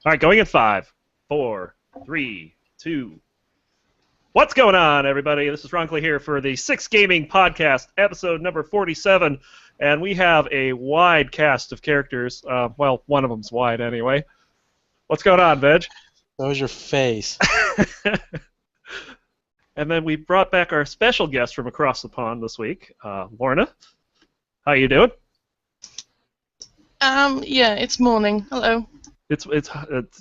All right, going in 5, 4, 3, 2. What's going on, everybody? This is Ronkley here for the Six Gaming Podcast, episode number 47, and we have a wide cast of characters. Well, one of them's wide anyway. What's going on, Veg? That was your face. And then we brought back our special guest from across the pond this week, Lorna. How you doing? Yeah, it's morning. Hello. It's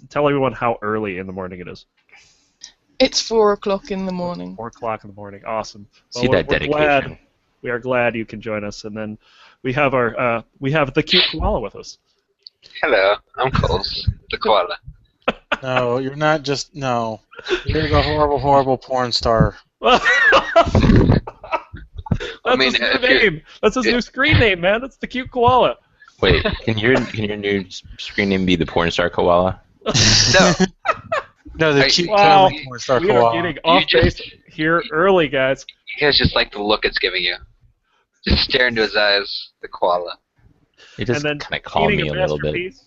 tell everyone how early in the morning it is. It's 4 o'clock in the morning. 4 o'clock in the morning. Awesome. See that dedication. We are glad you can join us, and then we have the cute koala with us. Hello, I'm Coles, the koala. No, you're not just no. You're the horrible, horrible porn star. That's his new if name. That's his new screen name, man. That's the cute koala. Wait, can your new screen name be the porn star koala? No, No, the cute Wow. cuddly porn star We are koala. getting off base here early, guys. you guys just like the look it's giving you. Just stare into his eyes, the koala. It just And then kind of calmed me painting a little bit. masterpiece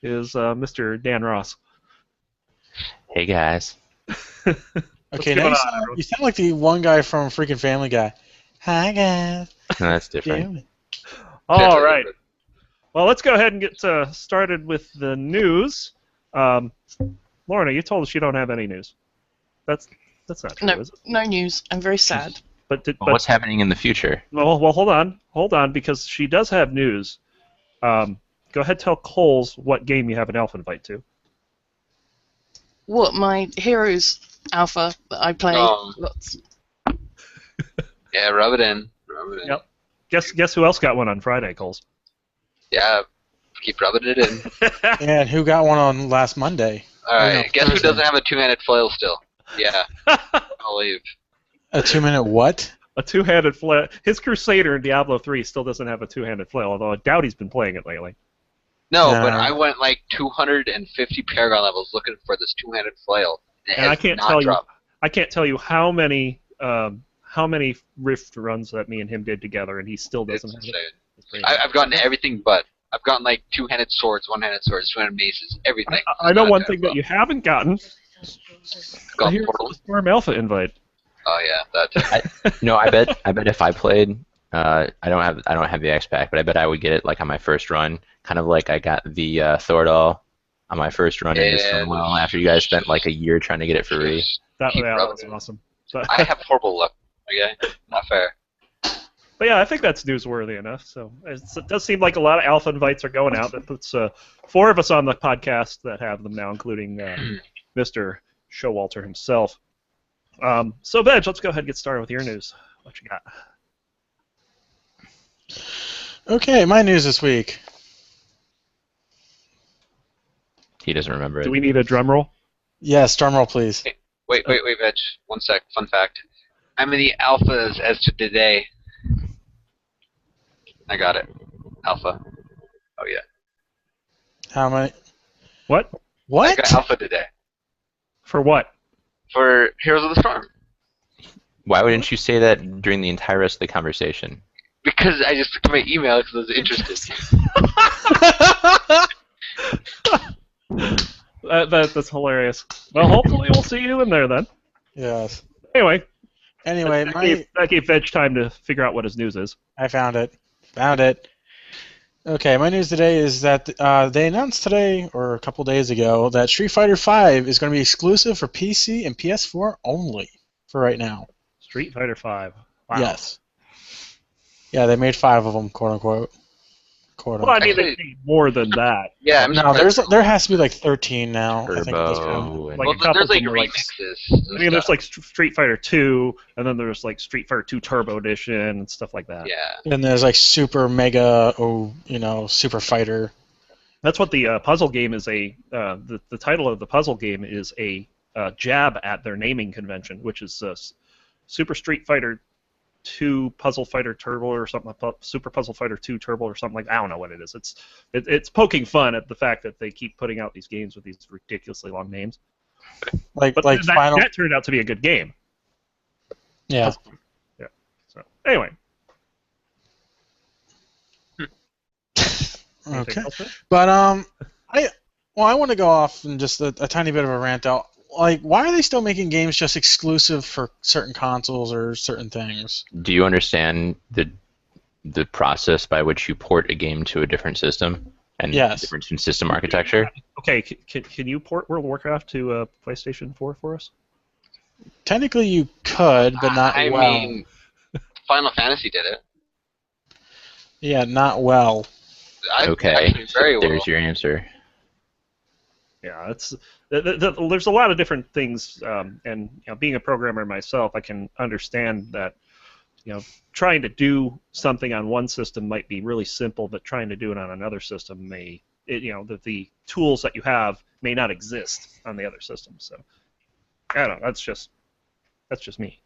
is Mr. Dan Ross. Hey guys. Okay, What's now going you on, sound, you sound like the one guy from freaking Family Guy. Hi guys. No, that's different. Damn it. All right. Well, let's go ahead and get started with the news. Lorna, you told us you don't have any news. That's not true, No, is it? no news. I'm very sad. But Well, what's happening in the future? well, hold on, because she does have news. Go ahead, tell Coles what game you have an alpha invite to. What, my Heroes Alpha that I play? Oh. Lots. Yeah, rub it in. Rub it in. Yep. Guess who else got one on Friday, Coles? Yeah, keep rubbing it in. And who got one on last Monday? Alright, no, guess who Thursday. doesn't have a two-handed flail still? Yeah, I'll leave. A 2-minute what? A two-handed flail. His Crusader in Diablo 3 still doesn't have a two-handed flail, although I doubt he's been playing it lately. No, No. but I went like 250 Paragon levels looking for this two-handed flail. And I can't tell you how many Rift runs that me and him did together, and he still It's doesn't have insane. it. It's pretty I've gotten everything but. I've gotten like two-handed swords, one-handed swords, two-handed maces, everything. I know Not one that thing well. that you haven't gotten. Got Here's portals. the Storm Alpha invite. Oh yeah, that. No, I bet if I played, I don't have the X pack, but I bet I would get it like on my first run, kind of like I got the Thordal on my first run in Yeah. Stonewall after you guys spent like a year trying to get it for free. That Keep rubbing was it. awesome. I have horrible luck. Okay, not fair. But yeah, I think that's newsworthy enough. So it does seem like a lot of alpha invites are going out. That puts 4 of us on the podcast that have them now, including Mr. Showalter himself. So, Veg, let's go ahead and get started with your news. What you got? Okay, my news this week. He doesn't remember it. Do we need a drum roll? Yes, drum roll please. Wait, Veg. 1 sec. Fun fact. How many alphas as to today? I got it. Alpha. Oh yeah. How many? What? I What? got alpha today For what? for Heroes of the Storm Why wouldn't you say that during the entire rest of the conversation? because I just looked at my email because I was interested. That's hilarious. Well, hopefully we'll see you in there then. Yes. Anyway, Anyway, that gave Veg time to figure out what his news is. I found it. Found it. Okay, my news today is that they announced today, or a couple days ago, that Street Fighter V is going to be exclusive for PC and PS4 only for right now. Street Fighter V. Wow. Yes. Yeah, they made 5 of them, quote unquote. Quote Well, I unquote. mean, they need more than that. Yeah, I'm No, surprised. there has to be like 13 now. I think at this point. Turbo and Like Well, a couple there's like of them are, like, remixes. I mean, there's like Street Fighter 2, and then there's like Street Fighter 2 Turbo Edition and stuff like that. Yeah. And there's like Super Mega, Super Fighter. That's what the puzzle game is. The title of the puzzle game is a jab at their naming convention, which is Super Street Fighter 2 Puzzle Fighter Turbo or something, Super Puzzle Fighter 2 Turbo or something like that. I don't know what it is. It's poking fun at the fact that they keep putting out these games with these ridiculously long names. Like But like Final. that turned out to be a good game. Yeah. Yeah. So anyway. Okay. Anything else, Rich? But I Well, I want to go off and just a tiny bit of a rant out. Like, why are they still making games just exclusive for certain consoles or certain things? Do you understand the process by which you port a game to a different system and Yes. difference in system architecture? Okay, can you port World of Warcraft to PlayStation 4 for us? Technically, you could, but not I well. mean, Final Fantasy did it. Yeah, not well. Okay, Actually, very well. there's your answer. Yeah, it's there's a lot of different things, and being a programmer myself, I can understand that trying to do something on one system might be really simple, but trying to do it on another system the tools that you have may not exist on the other system. So I don't know. That's just me.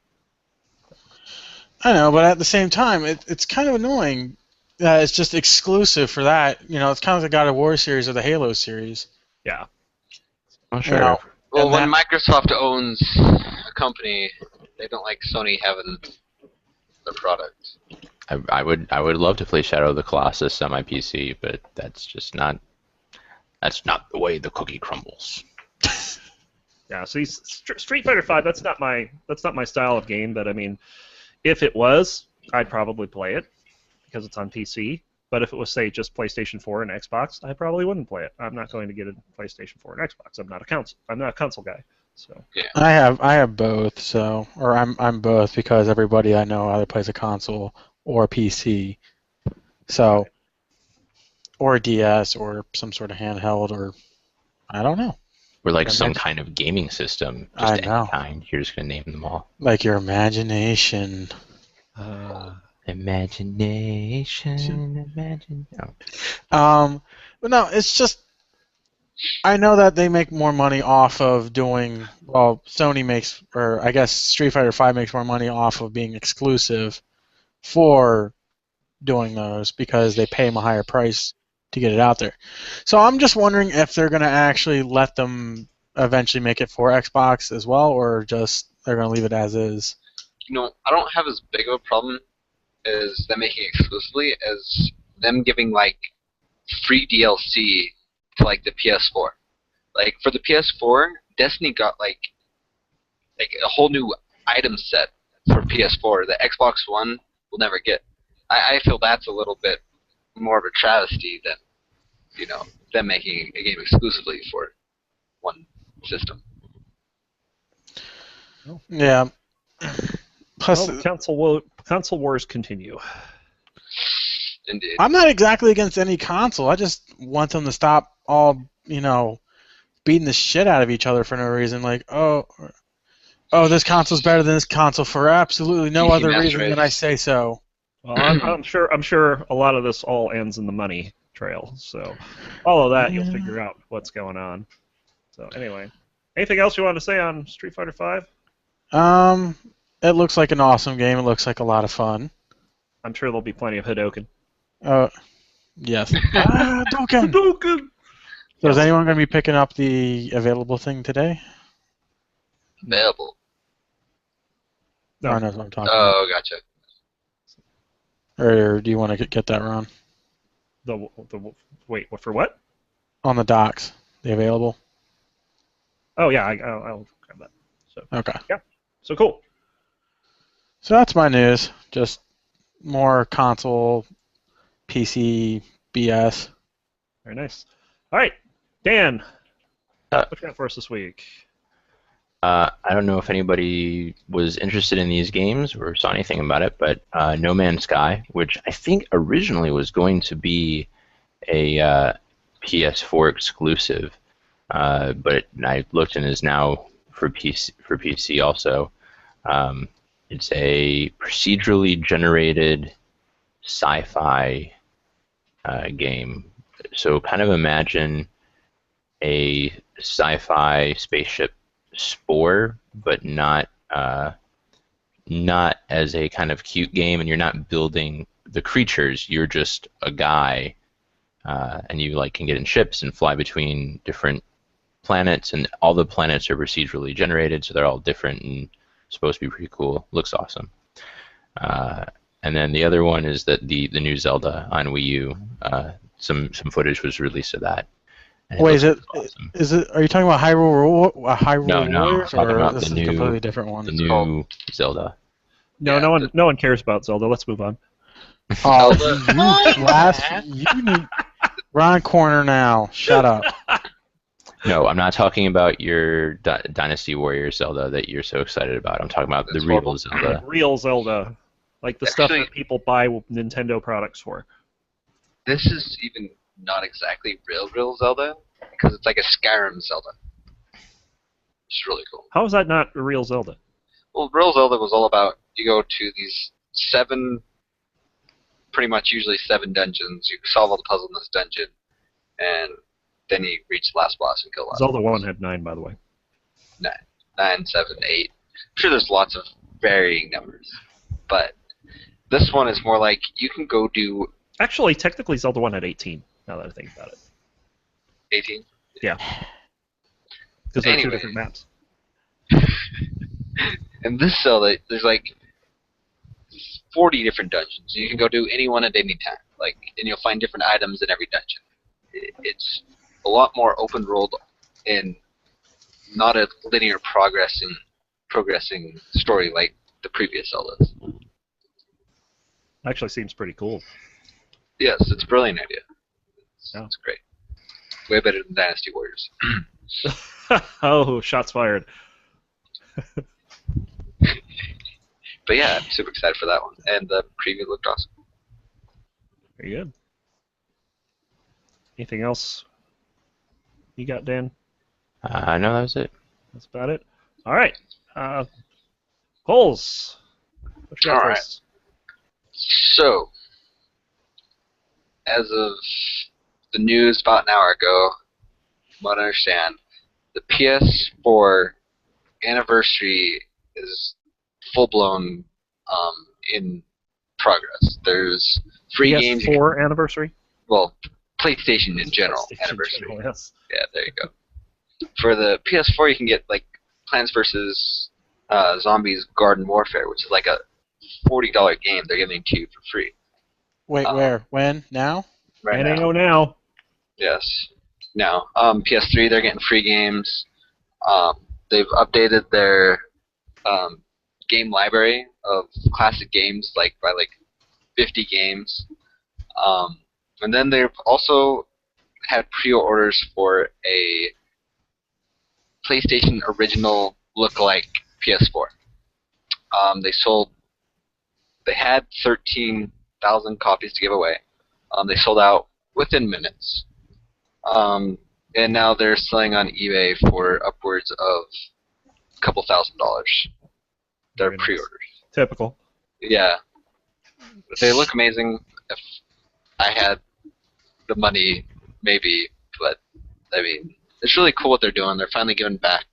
I know, but at the same time, it's kind of annoying that it's just exclusive for that. It's kind of like the God of War series or the Halo series. Yeah. Oh, You sure. know, Well, and when that- Microsoft owns a company, they don't like Sony having their product. I would love to play Shadow of the Colossus on my PC, but that's not the way the cookie crumbles. Yeah. See, Street Fighter V. That's not my style of game. But I mean, if it was, I'd probably play it because it's on PC. But if it was, say, just PlayStation 4 and Xbox, I probably wouldn't play it. I'm not going to get a PlayStation 4 and Xbox. I'm not a console guy. So I have both, or I'm both because everybody I know either plays a console or a PC, so or a DS or some sort of handheld or I don't know, We're like That some makes- kind of gaming system, I just any know. kind. You're just gonna name them all. like your imagination. Imagination. Oh. But no, it's just I know that they make more money off of doing Sony makes, or I guess Street Fighter V makes more money off of being exclusive for doing those because they pay them a higher price to get it out there. So I'm just wondering if they're going to actually let them eventually make it for Xbox as well, or just they're going to leave it as is. I don't have as big of a problem as them making it exclusively as them giving like free DLC to like the PS4. Like for the PS4, Destiny got like a whole new item set for PS4 that Xbox One will never get. I feel that's a little bit more of a travesty than them making a game exclusively for one system. Yeah. Plus, console wars continue. Indeed. I'm not exactly against any console. I just want them to stop all, beating the shit out of each other for no reason. Like, oh, this console's better than this console for absolutely no PC other Master reason than I Race. say so. Well, I'm sure a lot of this all ends in the money trail. So all of that you'll figure out what's going on. So anyway, anything else you want to say on Street Fighter V? It looks like an awesome game. It looks like a lot of fun. I'm sure there'll be plenty of Hadoken. Yes. Hadouken! Hadoken! So is anyone going to be picking up the available thing today? Available. No. I know what I'm talking Oh, gotcha. about. Or do you want to get that, Ron? Wait, for what? On the docks. They available? Oh yeah, I'll grab that. So Okay. so cool. So that's my news. Just more console, PC, BS. Very nice. All right, Dan, Uh, what you got for us this week? I don't know if anybody was interested in these games or saw anything about it, but No Man's Sky, which I think originally was going to be a PS4 exclusive, but I looked and is now for PC also. It's a procedurally generated sci-fi game. So kind of imagine a sci-fi spaceship Spore, but not as a kind of cute game, and you're not building the creatures. You're just a guy, and you can get in ships and fly between different planets, and all the planets are procedurally generated, so they're all different and supposed to be pretty cool. Looks awesome. And then the other one is that the new Zelda on Wii U. Some footage was released of that, And Wait, looks is it? awesome. Is it? Are you talking about Hyrule No, I'm Warriors, talking or about this the is a new- completely different one? The It's new called- Zelda. No, Yeah, no one cares about Zelda. Let's move on. Oh, Zelda- you last. You need. We're on corner now. Shut up. No, I'm not talking about your Dynasty Warriors Zelda that you're so excited about. I'm talking about the That's real horrible. Zelda. Real Zelda, like the stuff Actually- that people buy Nintendo products for. This is even not exactly real Zelda, because it's like a Skyrim Zelda. It's really cool. How is that not a real Zelda? Well, real Zelda was all about you go to these 7, pretty much usually 7 dungeons. You solve all the puzzles in this dungeon, and then you reach the last boss and kill the last Zelda boss. 1 had 9, by the way. 9, 7, 8. I'm sure there's lots of varying numbers, but this one is more like you can go do Actually, technically, Zelda 1 had 18, now that I think about it. 18. Because they're two Anyway. different maps. In this Zelda, there's like 40 different dungeons. You can go do any one at any time. Like, and you'll find different items in every dungeon. It's a lot more open world and not a linear progressing story like the previous Zeldas. Actually seems pretty cool. Yes, it's a brilliant idea. Yeah. It's great. Way better than Dynasty Warriors. Oh, shots fired. But yeah, I'm super excited for that one. And the preview looked awesome. Very good. Anything else you got, Dan? No, that was it. That's about it. All right. Coles, what you got All for right. us? So, as of the news about an hour ago, from what I understand, the PS4 anniversary is full-blown in progress. There's free games. PS4 anniversary? Well, PlayStation in general PlayStation anniversary. general, yes. Yeah, there you go. For the PS4, you can get like Plants vs. Zombies Garden Warfare, which is like a $40 game they're giving to you for free. Wait, where? When? Now? Right now. NAO now. Yes. Now, PS3, they're getting free games. They've updated their game library of classic games by 50 games. And then they've also had pre-orders for a PlayStation original look-alike PS4. They had 13,000 copies to give away. They sold out within minutes. And now they're selling on eBay for upwards of a couple $1,000. They're Very nice. pre-orders. Typical. Yeah. They look amazing. If I had the money, maybe, but I mean, it's really cool what they're doing. They're finally giving back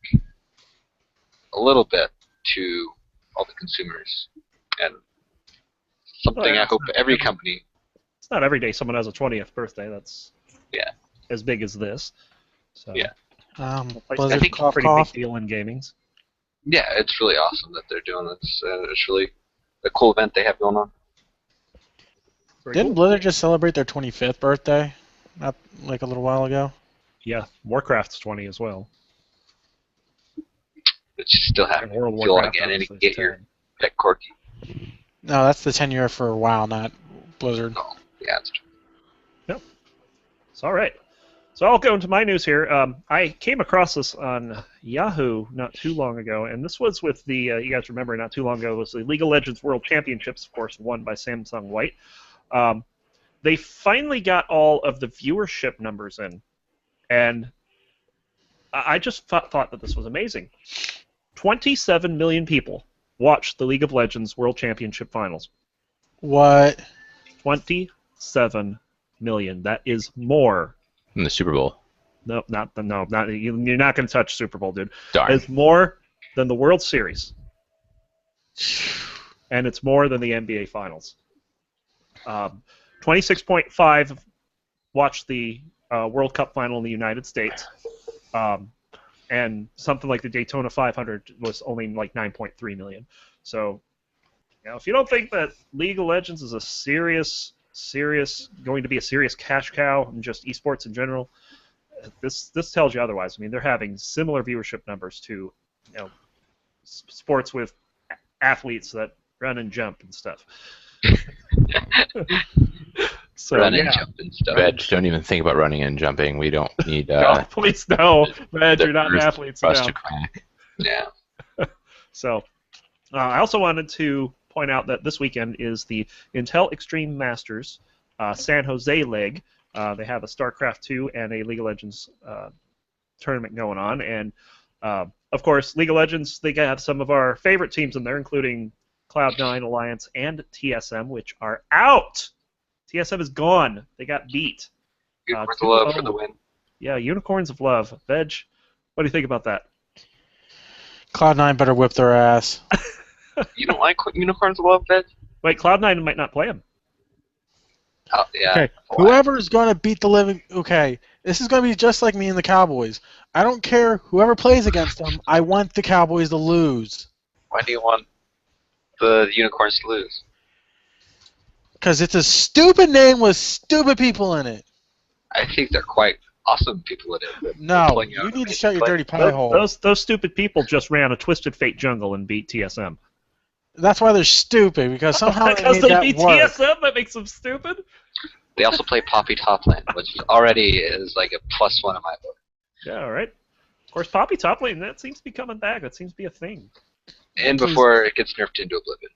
a little bit to all the consumers. And something Oh, yeah, I hope it's not every every- company. It's not every day someone has a 20th birthday that's Yeah. as big as this. So, Yeah. PlayStation's Blizzard, a cough, pretty cough. big deal in gaming. Yeah, it's really awesome that they're doing this. It's really a cool event they have going on. Very Didn't cool. Blizzard just celebrate their 25th birthday? Not like a little while ago? Yeah, Warcraft's 20 as well. But you still have And World of to log Warcraft in and obviously is get your 10. pet corky. No, that's the 10-year for WoW, not Blizzard. Oh, yeah, it's true. It's all right. So I'll go into my news here. I came across this on Yahoo not too long ago, and this was with the, you guys remember not too long ago, was the League of Legends World Championships, of course, won by Samsung White. They finally got all of the viewership numbers in, and I just thought that this was amazing. 27 million people watched the League of Legends World Championship Finals. What? 27 million. That is more. In the Super Bowl. You're not going to touch Super Bowl, dude. Darn. It's more than the World Series, and it's more than the NBA Finals. 26.5 watched the World Cup final in the United States, and something like the Daytona 500 was only like 9.3 million. So, if you don't think that League of Legends is a going to be a serious cash cow and just esports in general, this tells you otherwise. I mean, they're having similar viewership numbers to, sports with athletes that run and jump and stuff. So Run yeah. and jump and stuff. Veg, don't even think about running and jumping. We don't need No, please no, man, the you're not earth athletes. for us No. to crack. Yeah. So, I also wanted to point out that this weekend is the Intel Extreme Masters San Jose leg. They have a StarCraft 2 and a League of Legends tournament going on, and of course, League of Legends, they have some of our favorite teams in there, including Cloud9, Alliance, and TSM, which are out. TSM is gone. They got beat. Unicorns of Love for 2-0. the win. Yeah, Unicorns of Love. Veg, what do you think about that? Cloud9 better whip their ass. You don't like Unicorns of Love, Veg? Wait, Cloud9 might not play them. Oh, yeah. Okay, Why? whoever's going to beat the living... Okay, this is going to be just like me and the Cowboys. I don't care whoever plays against them. I want the Cowboys to lose. Why do you want the Unicorns to lose? Because it's a stupid name with stupid people in it. I think they're quite awesome people in it. but No, pulling out you of need to it. shut your But dirty pie hole. Those stupid people just ran a Twisted Fate jungle and beat TSM. That's why they're stupid, because somehow they Because made they that beat work. TSM, that makes them stupid? They also play Poppy Topland, which already is like a +1 in my book. Yeah, all right. Of course, Poppy top lane, that seems to be coming back. That seems to be a thing. And before it gets nerfed into Oblivion.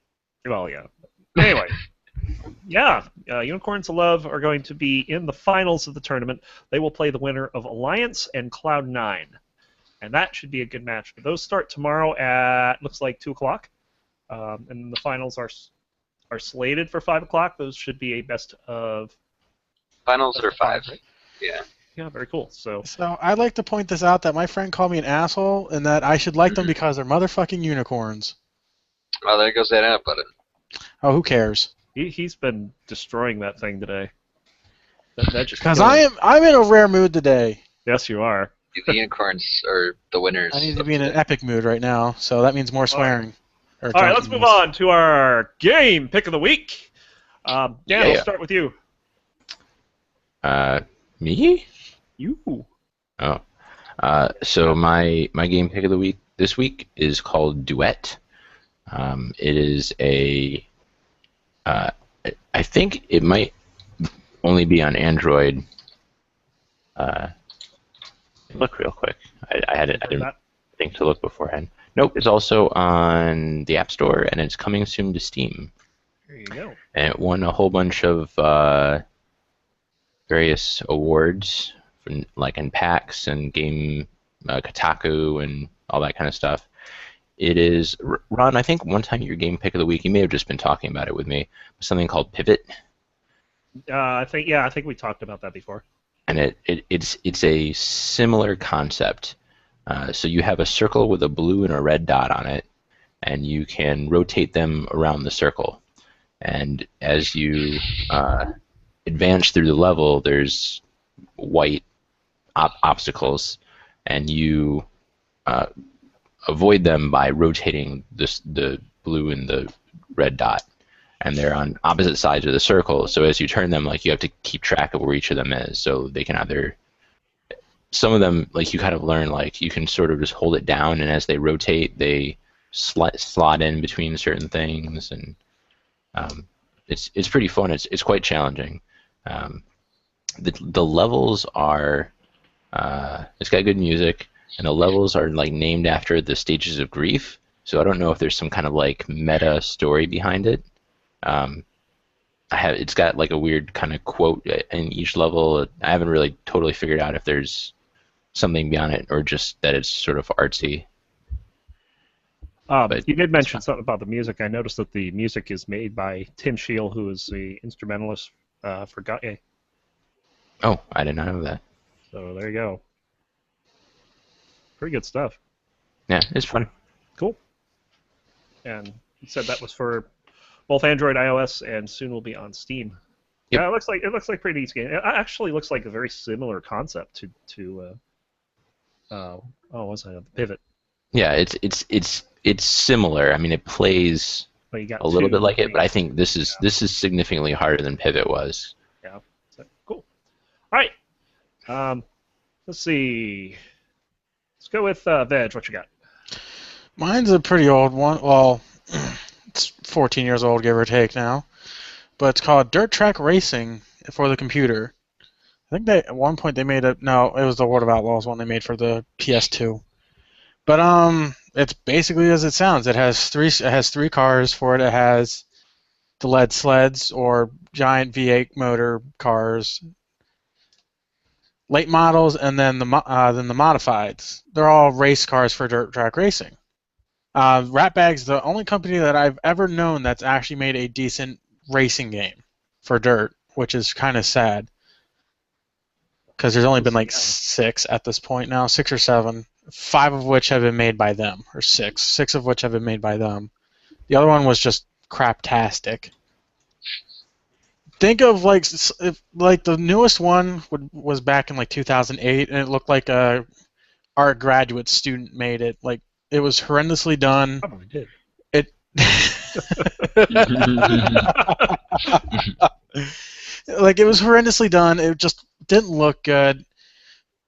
Well, yeah. Anyway, yeah, Unicorns of Love are going to be in the finals of the tournament. They will play the winner of Alliance and Cloud9. And that should be a good match. Those start tomorrow at, looks like, 2 o'clock. And the finals are slated for 5 o'clock. Those should be a best of... Finals best are of 5. right? Yeah. Yeah, very cool. So, So I'd like to point this out that my friend called me an asshole and that I should like them because they're motherfucking unicorns. Well, there goes that out button. Oh, who cares? he's been destroying that thing today. That just Because killed him. I'm in a rare mood today. Yes, you are. The Unicorns are the winners. I need to be in an epic mood right now, so that means more swearing. Or All right, let's move on to our game pick of the week. Dan, Yeah. we'll start with you. Me? You. Oh. So my game pick of the week this week is called Duet. It is a I think it might only be on Android. Look real quick. I didn't think to look beforehand. Nope, it's also on the App Store and it's coming soon to Steam. There you go. And it won a whole bunch of various awards, like in PAX and Game Kotaku and all that kind of stuff. It is, Ron, I think one time your game pick of the week, you may have just been talking about it with me, something called Pivot. I think we talked about that before. And it's a similar concept. So you have a circle with a blue and a red dot on it, and you can rotate them around the circle. And as you advance through the level, there's white obstacles, and you avoid them by rotating the blue and the red dot. And they're on opposite sides of the circle, so as you turn them, like, you have to keep track of where each of them is. So they can either, some of them, like, you kind of learn, like, you can sort of just hold it down, and as they rotate, they slot in between certain things, and it's pretty fun. It's quite challenging. The levels are, it's got good music, and the levels are, like, named after the stages of grief. So I don't know if there's some kind of, like, meta story behind it. It's got, like, a weird kind of quote in each level. I haven't really totally figured out if there's something beyond it or just that it's sort of artsy. But you did mention something about the music. I noticed that the music is made by Tim Scheel, who is the instrumentalist for Gaia. Oh, I did not know that. So there you go. Pretty good stuff. Yeah, it's fun. Cool. And you said that was for both Android, iOS, and soon will be on Steam. Yep. Yeah, it looks like a pretty decent game. It actually looks like a very similar concept to what's that? Pivot. Yeah, it's similar. I mean, it plays But you got a little two bit like it, but I things. think this is significantly harder than Pivot was. Yeah. So, cool. All right. Let's see. Let's go with Veg. What you got? Mine's a pretty old one. Well, it's 14 years old, give or take now. But it's called Dirt Track Racing for the computer. I think at one point they made it. No, it was the World of Outlaws one they made for the PS2. But it's basically as it sounds. It has three cars for it. It has the lead sleds or giant V8 motor cars, late models, and then the modifieds. They're all race cars for dirt track racing. Ratbag's the only company that I've ever known that's actually made a decent racing game for dirt, which is kind of sad. Because there's only been like 6 at this point now, 6 or 7. 5 of which have been made by them, or 6. 6 of which have been made by them. The other one was just craptastic. Think of like the newest one was back in like 2008, and it looked like a art graduate student made it. Like it was horrendously done. Probably did. Like it was horrendously done. It just didn't look good.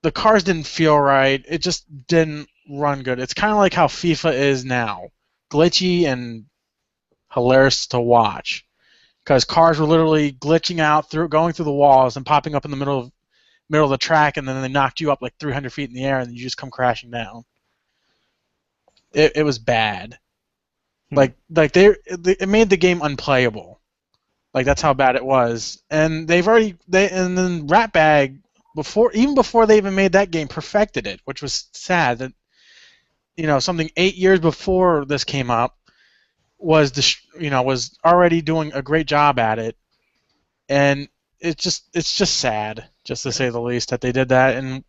The cars didn't feel right. It just didn't run good. It's kind of like how FIFA is now, glitchy and hilarious to watch. Because cars were literally glitching out going through the walls and popping up in the middle of the track, and then they knocked you up like 300 feet in the air, and you just come crashing down. It was bad. Like it made the game unplayable. Like that's how bad it was. And then Ratbag even before they even made that game perfected it, which was sad. That something 8 years before this came up was already doing a great job at it, and it's just sad, just to say the least, that they did that. And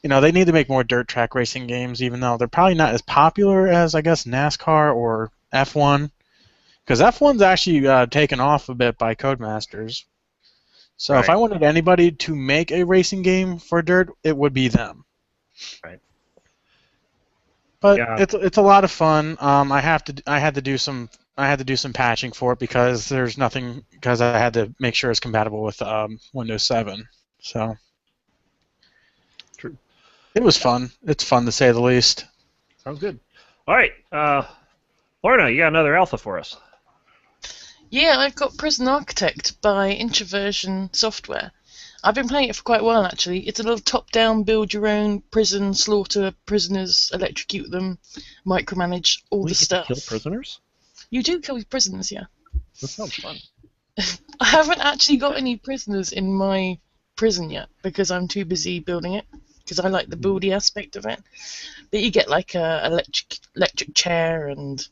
they need to make more dirt track racing games, even though they're probably not as popular as, I guess, NASCAR or F1, because F1's actually taken off a bit by Codemasters. So Right. If I wanted anybody to make a racing game for dirt, it would be them. Right. But Yeah. it's a lot of fun. I had to do some patching for it because I had to make sure it's compatible with Windows 7. So True. it was fun. It's fun to say the least. Sounds good. All right. Lorna, you got another alpha for us. Yeah, I've got Prison Architect by Introversion Software. I've been playing it for quite a while, actually. It's a little top-down, build-your-own prison, slaughter prisoners, electrocute them, micromanage all We the get to stuff. kill prisoners? You do kill prisoners, yeah. That sounds fun. I haven't actually got any prisoners in my prison yet because I'm too busy building it, because I like the buildy aspect of it. But you get like a electric chair and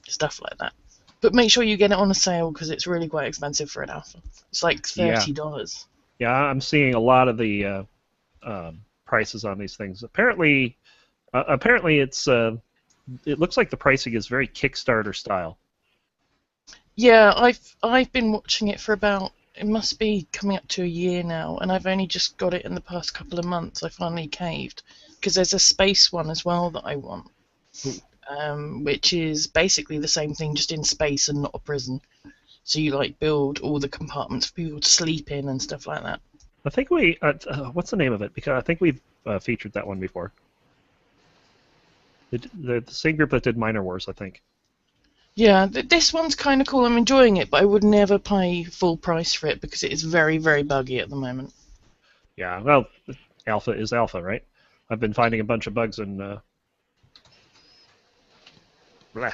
stuff like that. But make sure you get it on a sale because it's really quite expensive for an alpha. It's like $30. Yeah, I'm seeing a lot of the prices on these things. Apparently it's it looks like the pricing is very Kickstarter style. Yeah, I've been watching it for it must be coming up to a year now, and I've only just got it in the past couple of months. I finally caved because there's a space one as well that I want. Which is basically the same thing, just in space and not a prison. So you like build all the compartments for people to sleep in and stuff like that. I think we what's the name of it? Because I think we've featured that one before. The same group that did Minor Wars, I think. Yeah, this one's kind of cool. I'm enjoying it, but I would never pay full price for it because it is very, very buggy at the moment. Yeah, well, alpha is alpha, right? I've been finding a bunch of bugs in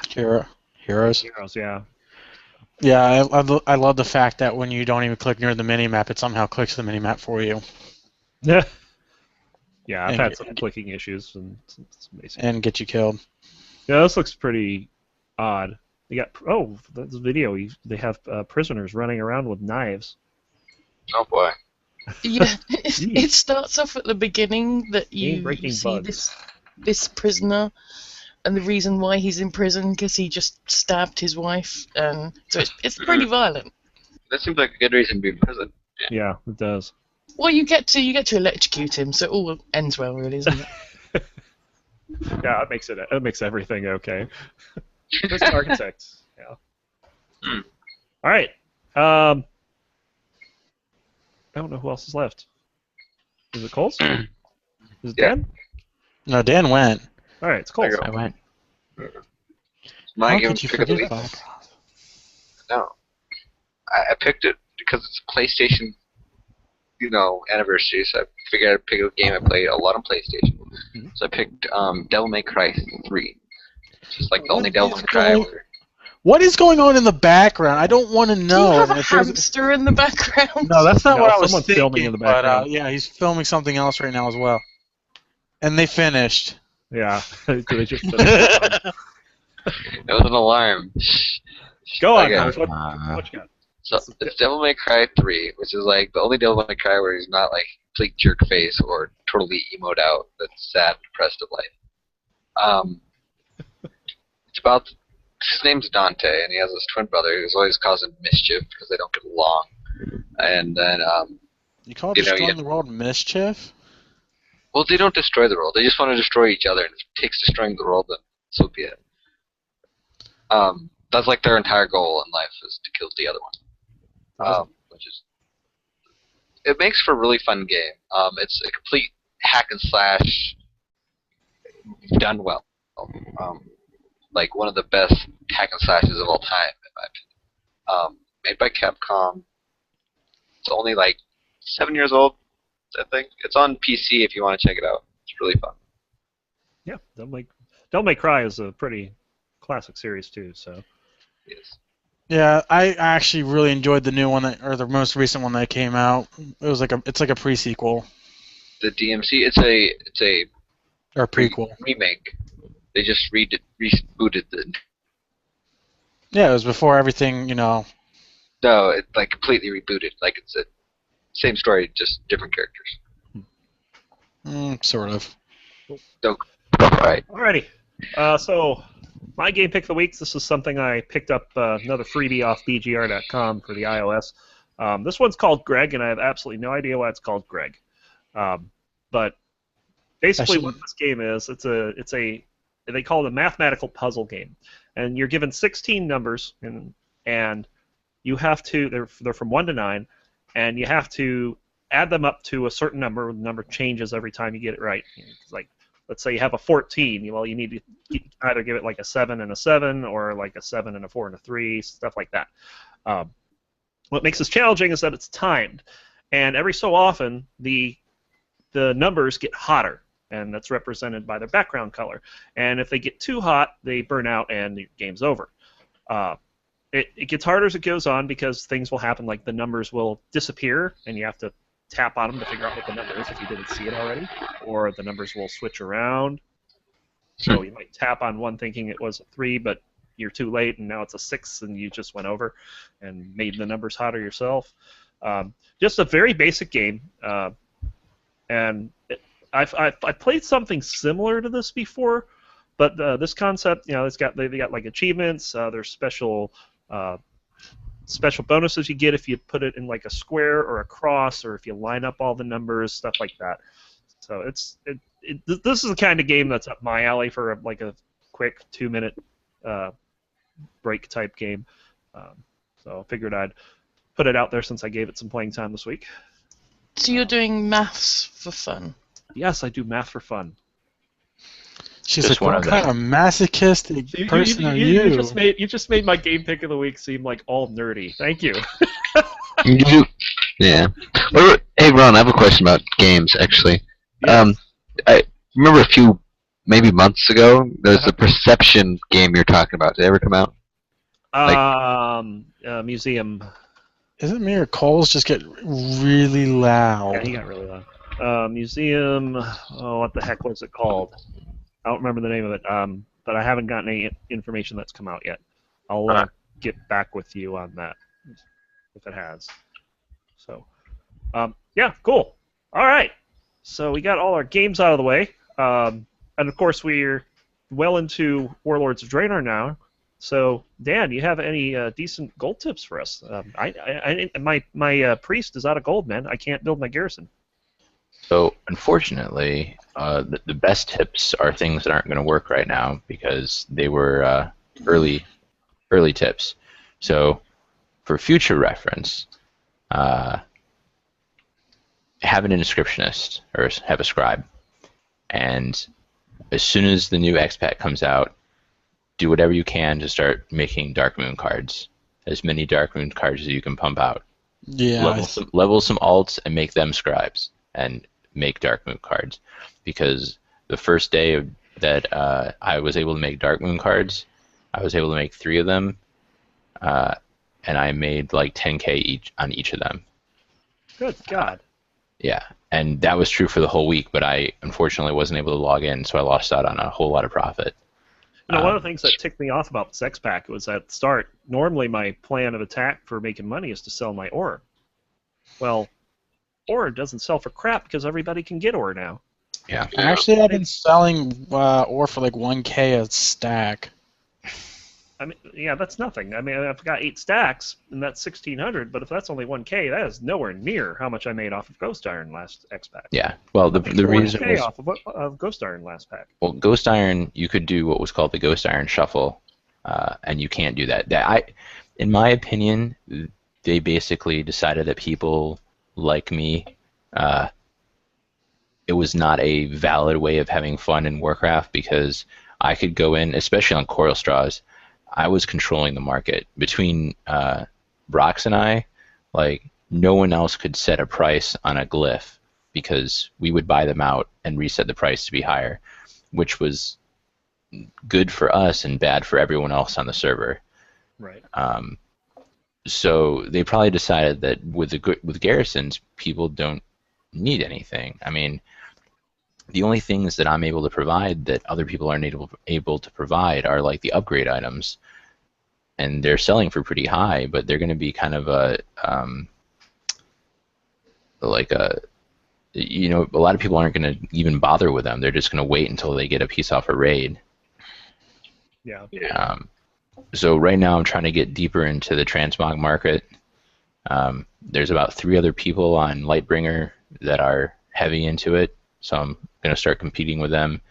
Heroes. Heroes, yeah. Yeah, I love the fact that when you don't even click near the minimap, it somehow clicks the minimap for you. Yeah. Yeah, I've And had get- some clicking issues, and it's amazing. and get you killed. Yeah, this looks pretty odd. They got this video. They have prisoners running around with knives. Oh boy. Yeah, it starts off at the beginning that you Game-breaking see bugs. this prisoner, and the reason why he's in prison because he just stabbed his wife, and so it's pretty violent. That seems like a good reason to be in prison. Yeah, it does. Well, you get to electrocute him, so it all ends well, really, isn't it? Yeah, it makes everything okay. Prison Architect. Yeah. All right. I don't know who else is left. Is it Coles? Is it Yeah. Dan? No, Dan went. All right, it's Cole. There you I went. My How game could you pick of the forget week. that? No, I picked it because it's a PlayStation, anniversary. So I figured I'd pick a game I played a lot on PlayStation. Mhm. So I picked Devil May Cry 3. It's just like the What only Devil is May Cry. going- What is going on in the background? I don't want to Do you know. have and a if there's- hamster in the background? No, that's not No, what I was someone's thinking. filming in the But background. yeah, he's filming something else right now as well. And they finished. Yeah. They just It was an alarm. Go on, Okay. Cole. What you got? So it's Devil May Cry 3, which is like the only Devil May Cry where he's not like complete jerk face or totally emoed out that's sad and depressed of life. It's about his name's Dante, and he has this twin brother who's always causing mischief because they don't get along. And then, You call it You know, destroying you- the world mischief? well, they don't destroy the world. They just want to destroy each other, and if it takes destroying the world, then so be it. That's like their entire goal in life is to kill the other one. Which is, it makes for a really fun game. It's a complete hack and slash, done well. Like one of the best hack and slashes of all time, in my opinion. Made by Capcom. It's only like 7 years old, I think. It's on PC if you want to check it out. It's really fun. Yeah, Devil May Cry is a pretty classic series too. So Yes. Yeah, I actually really enjoyed the new one or the most recent one that came out. It's like a pre-sequel The DMC, it's a or a prequel. remake. They just rebooted the. Yeah, it was before everything, No, it like completely rebooted. Like it's the same story, just different characters. Sort of. Alright. alrighty. So my game pick of the week. This is something I picked up another freebie off BGR.com for the iOS. This one's called Greg, and I have absolutely no idea why it's called Greg. But basically, what this game is, it's a they call it a mathematical puzzle game, and you're given 16 numbers, and you have to they're from 1 to 9, and you have to add them up to a certain number. The number changes every time you get it right. It's like, let's say you have a 14. Well, you need to either give it like a 7 and a 7, or like a 7 and a 4 and a 3, stuff like that. What makes this challenging is that it's timed, and every so often the numbers get hotter, and that's represented by their background color. And if they get too hot, they burn out, and the game's over. It gets harder as it goes on because things will happen, like the numbers will disappear, and you have to tap on them to figure out what the number is if you didn't see it already, or the numbers will switch around. So you might tap on one thinking it was a 3, but you're too late, and now it's a 6, and you just went over and made the numbers hotter yourself. Just a very basic game, and I've played something similar to this before, but this concept, they got like achievements. There's special bonuses you get if you put it in like a square or a cross, or if you line up all the numbers, stuff like that. So this is the kind of game that's up my alley for like a quick 2-minute break type game. So I figured I'd put it out there since I gave it some playing time this week. So you're doing maths for fun? Yes, I do math for fun. She's Just like, one what of kind of masochistic person are you? You just made my game pick of the week seem like all nerdy. Thank you. Yeah. Hey, Ron, I have a question about games, actually. Yes. I remember a few, maybe months ago, there's a Perception game you're talking about. Did it ever come out? Museum. Is it me or Cole's just get really loud? Yeah, he got really loud. Museum. Oh, what the heck was it called? I don't remember the name of it. But I haven't gotten any information that's come out yet. I'll get back with you on that if it has. So, yeah, cool. All right. So we got all our games out of the way, and of course we're well into Warlords of Draenor now. So, Dan, you have any decent gold tips for us? My priest is out of gold, man. I can't build my garrison. So, unfortunately, the best tips are things that aren't going to work right now because they were early tips. So, for future reference, have an inscriptionist or have a scribe. And as soon as the new X pack comes out, do whatever you can to start making Dark Moon cards. As many Dark Moon cards as you can pump out. Yeah. Level some alts and make them scribes and make Dark Moon cards. Because the first day that I was able to make Dark Moon cards, I was able to make 3 of them, and I made like 10K on each of them. Good God. Yeah, and that was true for the whole week, but I unfortunately wasn't able to log in, so I lost out on a whole lot of profit. One of the things that ticked me off about this X-Pack was at the start, normally my plan of attack for making money is to sell my ore. Well, ore doesn't sell for crap because everybody can get ore now. Yeah. Actually, I've been selling ore for like 1K a stack. I mean, yeah, that's nothing. I mean, I've got 8 stacks, and that's 1,600. But if that's only 1K, that is nowhere near how much I made off of Ghost Iron last X-Pack. Yeah. Well, the reason was off of Ghost Iron last pack. Well, Ghost Iron, you could do what was called the Ghost Iron Shuffle, and you can't do that. In my opinion, they basically decided that people like me, it was not a valid way of having fun in Warcraft because I could go in, especially on Coral Straws. I was controlling the market between Brox and I. Like no one else could set a price on a glyph because we would buy them out and reset the price to be higher, which was good for us and bad for everyone else on the server. Right. So they probably decided that with garrisons, people don't need anything. I mean, the only things that I'm able to provide that other people aren't able to provide are like the upgrade items, and they're selling for pretty high, but they're going to be kind of a a lot of people aren't going to even bother with them. They're just going to wait until they get a piece off a raid. Yeah. So right now I'm trying to get deeper into the transmog market. There's about 3 other people on Lightbringer that are heavy into it, so I'm going to start competing with them.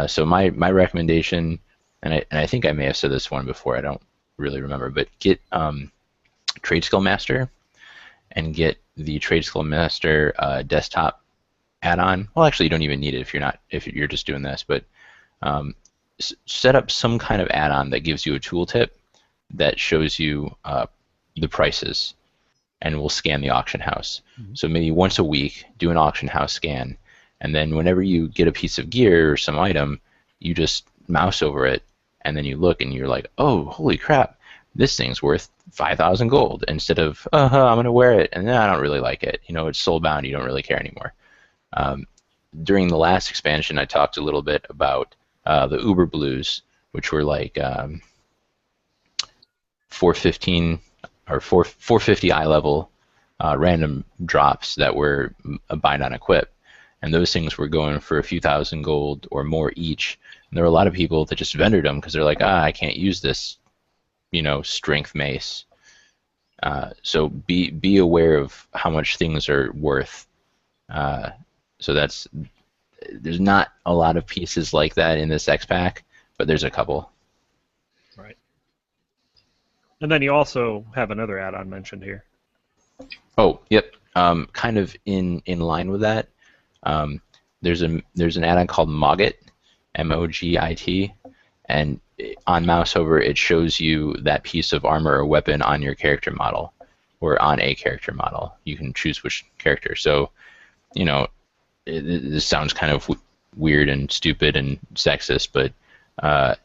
So my recommendation, and I think I may have said this one before, I don't really remember, but get Trade Skill Master and get the Trade Skill Master desktop add-on. Well, actually, you don't even need it if you're just doing this, but set up some kind of add-on that gives you a tooltip that shows you the prices and will scan the auction house. Mm-hmm. So maybe once a week, do an auction house scan, and then whenever you get a piece of gear or some item, you just mouse over it, and then you look and you're like, oh, holy crap, this thing's worth 5,000 gold, instead of, I'm going to wear it, and I don't really like it. It's soul-bound, you don't really care anymore. During the last expansion, I talked a little bit about the Uber Blues, which were like 415 or 450 eye level random drops that were a bind on equip, and those things were going for a few thousand gold or more each. And there were a lot of people that just vendored them because they're like, I can't use this, strength mace. So be aware of how much things are worth. So there's not a lot of pieces like that in this X pack, but there's a couple. Right. And then you also have another add-on mentioned here. Oh, yep. Kind of in line with that. There's an add-on called Mogit, M-O-G-I-T, and on mouse over it shows you that piece of armor or weapon on your character model, or on a character model. You can choose which character. So, this sounds kind of weird and stupid and sexist, but a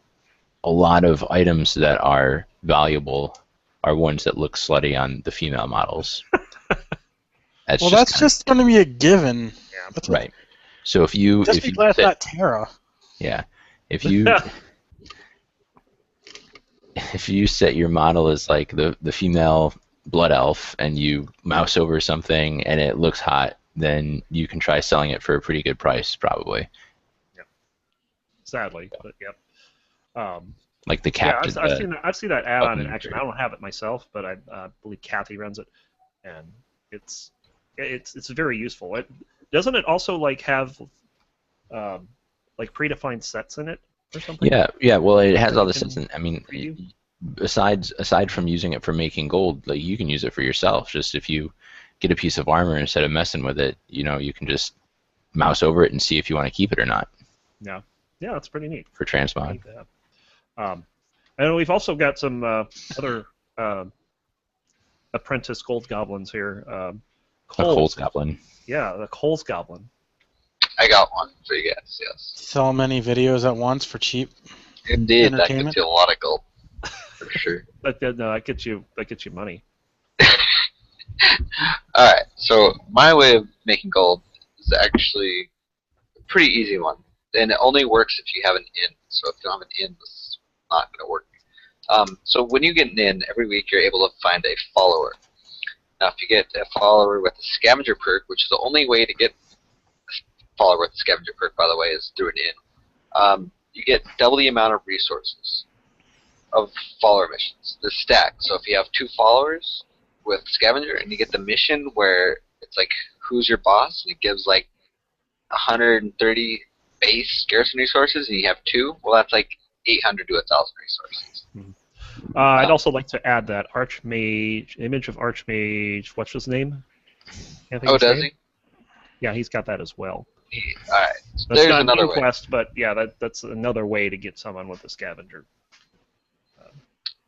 lot of items that are valuable are ones that look slutty on the female models. That's just going to be a given. Yeah. That's right. So if you glad it's not Terra. Yeah, if you set your model as like the female blood elf and you mouse over something and it looks hot, then you can try selling it for a pretty good price, probably. Yeah. Sadly, but yep. Like the captain. Yeah, I've seen that add-on in action. I don't have it myself, but I believe Kathy runs it, and it's very useful. Doesn't it also like have like predefined sets in it or something? Yeah. Well, it has all the sets in. I mean, aside from using it for making gold, like you can use it for yourself. Just if you get a piece of armor instead of messing with it, you can just mouse over it and see if you want to keep it or not Yeah, that's pretty neat. for transmog. Neat to have. And we've also got some other apprentice gold goblins here. A Coles Goblin. Yeah, the Coles Goblin. I got one for you guys, yes. So many videos at once for cheap. Indeed, that Entertainment? gets you a lot of gold, for sure. That gets you money. Alright, so my way of making gold is actually a pretty easy one. And it only works if you have an in. So if you don't have an in, it's not going to work. So when you get an in, every week you're able to find a follower. Now if you get a follower with a scavenger perk, which is the only way to get a follower with a scavenger perk, by the way, is through an in, you get double the amount of resources of follower missions. The stack. So if you have 2 followers with scavenger and you get the mission where it's like, who's your boss? And it gives like 130 base garrison resources and you have 2, well that's like 800 to 1,000 resources. I'd also like to add that Archmage, image of Archmage, what's his name? Can't think Oh, of his does name. he? Yeah, he's got that as well. Alright, so That's there's not another a way. quest, but yeah, that's another way to get someone with the scavenger.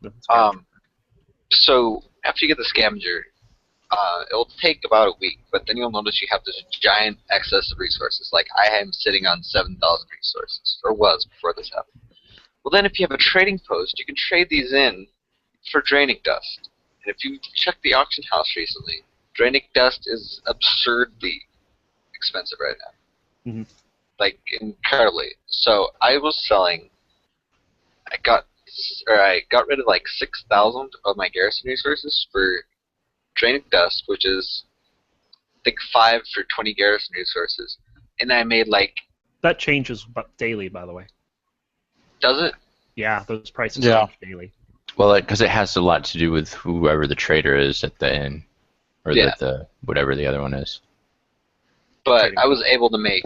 The scavenger. So after you get the scavenger, it'll take about a week, but then you'll notice you have this giant excess of resources. Like I am sitting on 7,000 resources, or was before this happened. Well, then if you have a trading post, you can trade these in for Draining Dust. And if you checked the auction house recently, Draining Dust is absurdly expensive right now. Mhm. Like incredibly. So I was selling. I got rid of like 6,000 of my garrison resources for Draining Dust, which is I think 5 for 20 garrison resources, and I made like. That changes daily, by the way. Does it? Yeah, those prices Yeah. change daily. Well, because it has a lot to do with whoever the trader is at the end, or Yeah. the whatever the other one is. But Trading I was able to make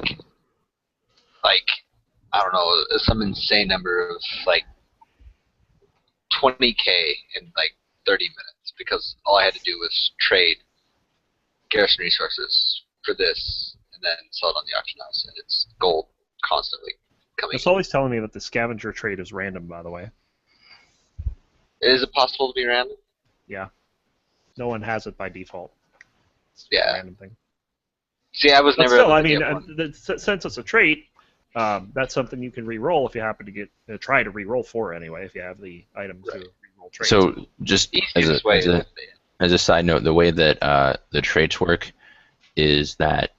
like I don't know some insane number of like 20K in like 30 minutes because all I had to do was trade garrison resources for this and then sell it on the auction house, and it's gold constantly coming. It's always telling me that the scavenger trade is random, by the way. Is it possible to be random? Yeah. No one has it by default. It's Yeah. a random thing. See, I was But never. still, able I to mean, get one. since it's a trait, that's something you can re-roll if you happen to get try to re-roll for anyway if you have the item to Right. re-roll traits. So just Easiest way. as a side note, the way that the traits work is that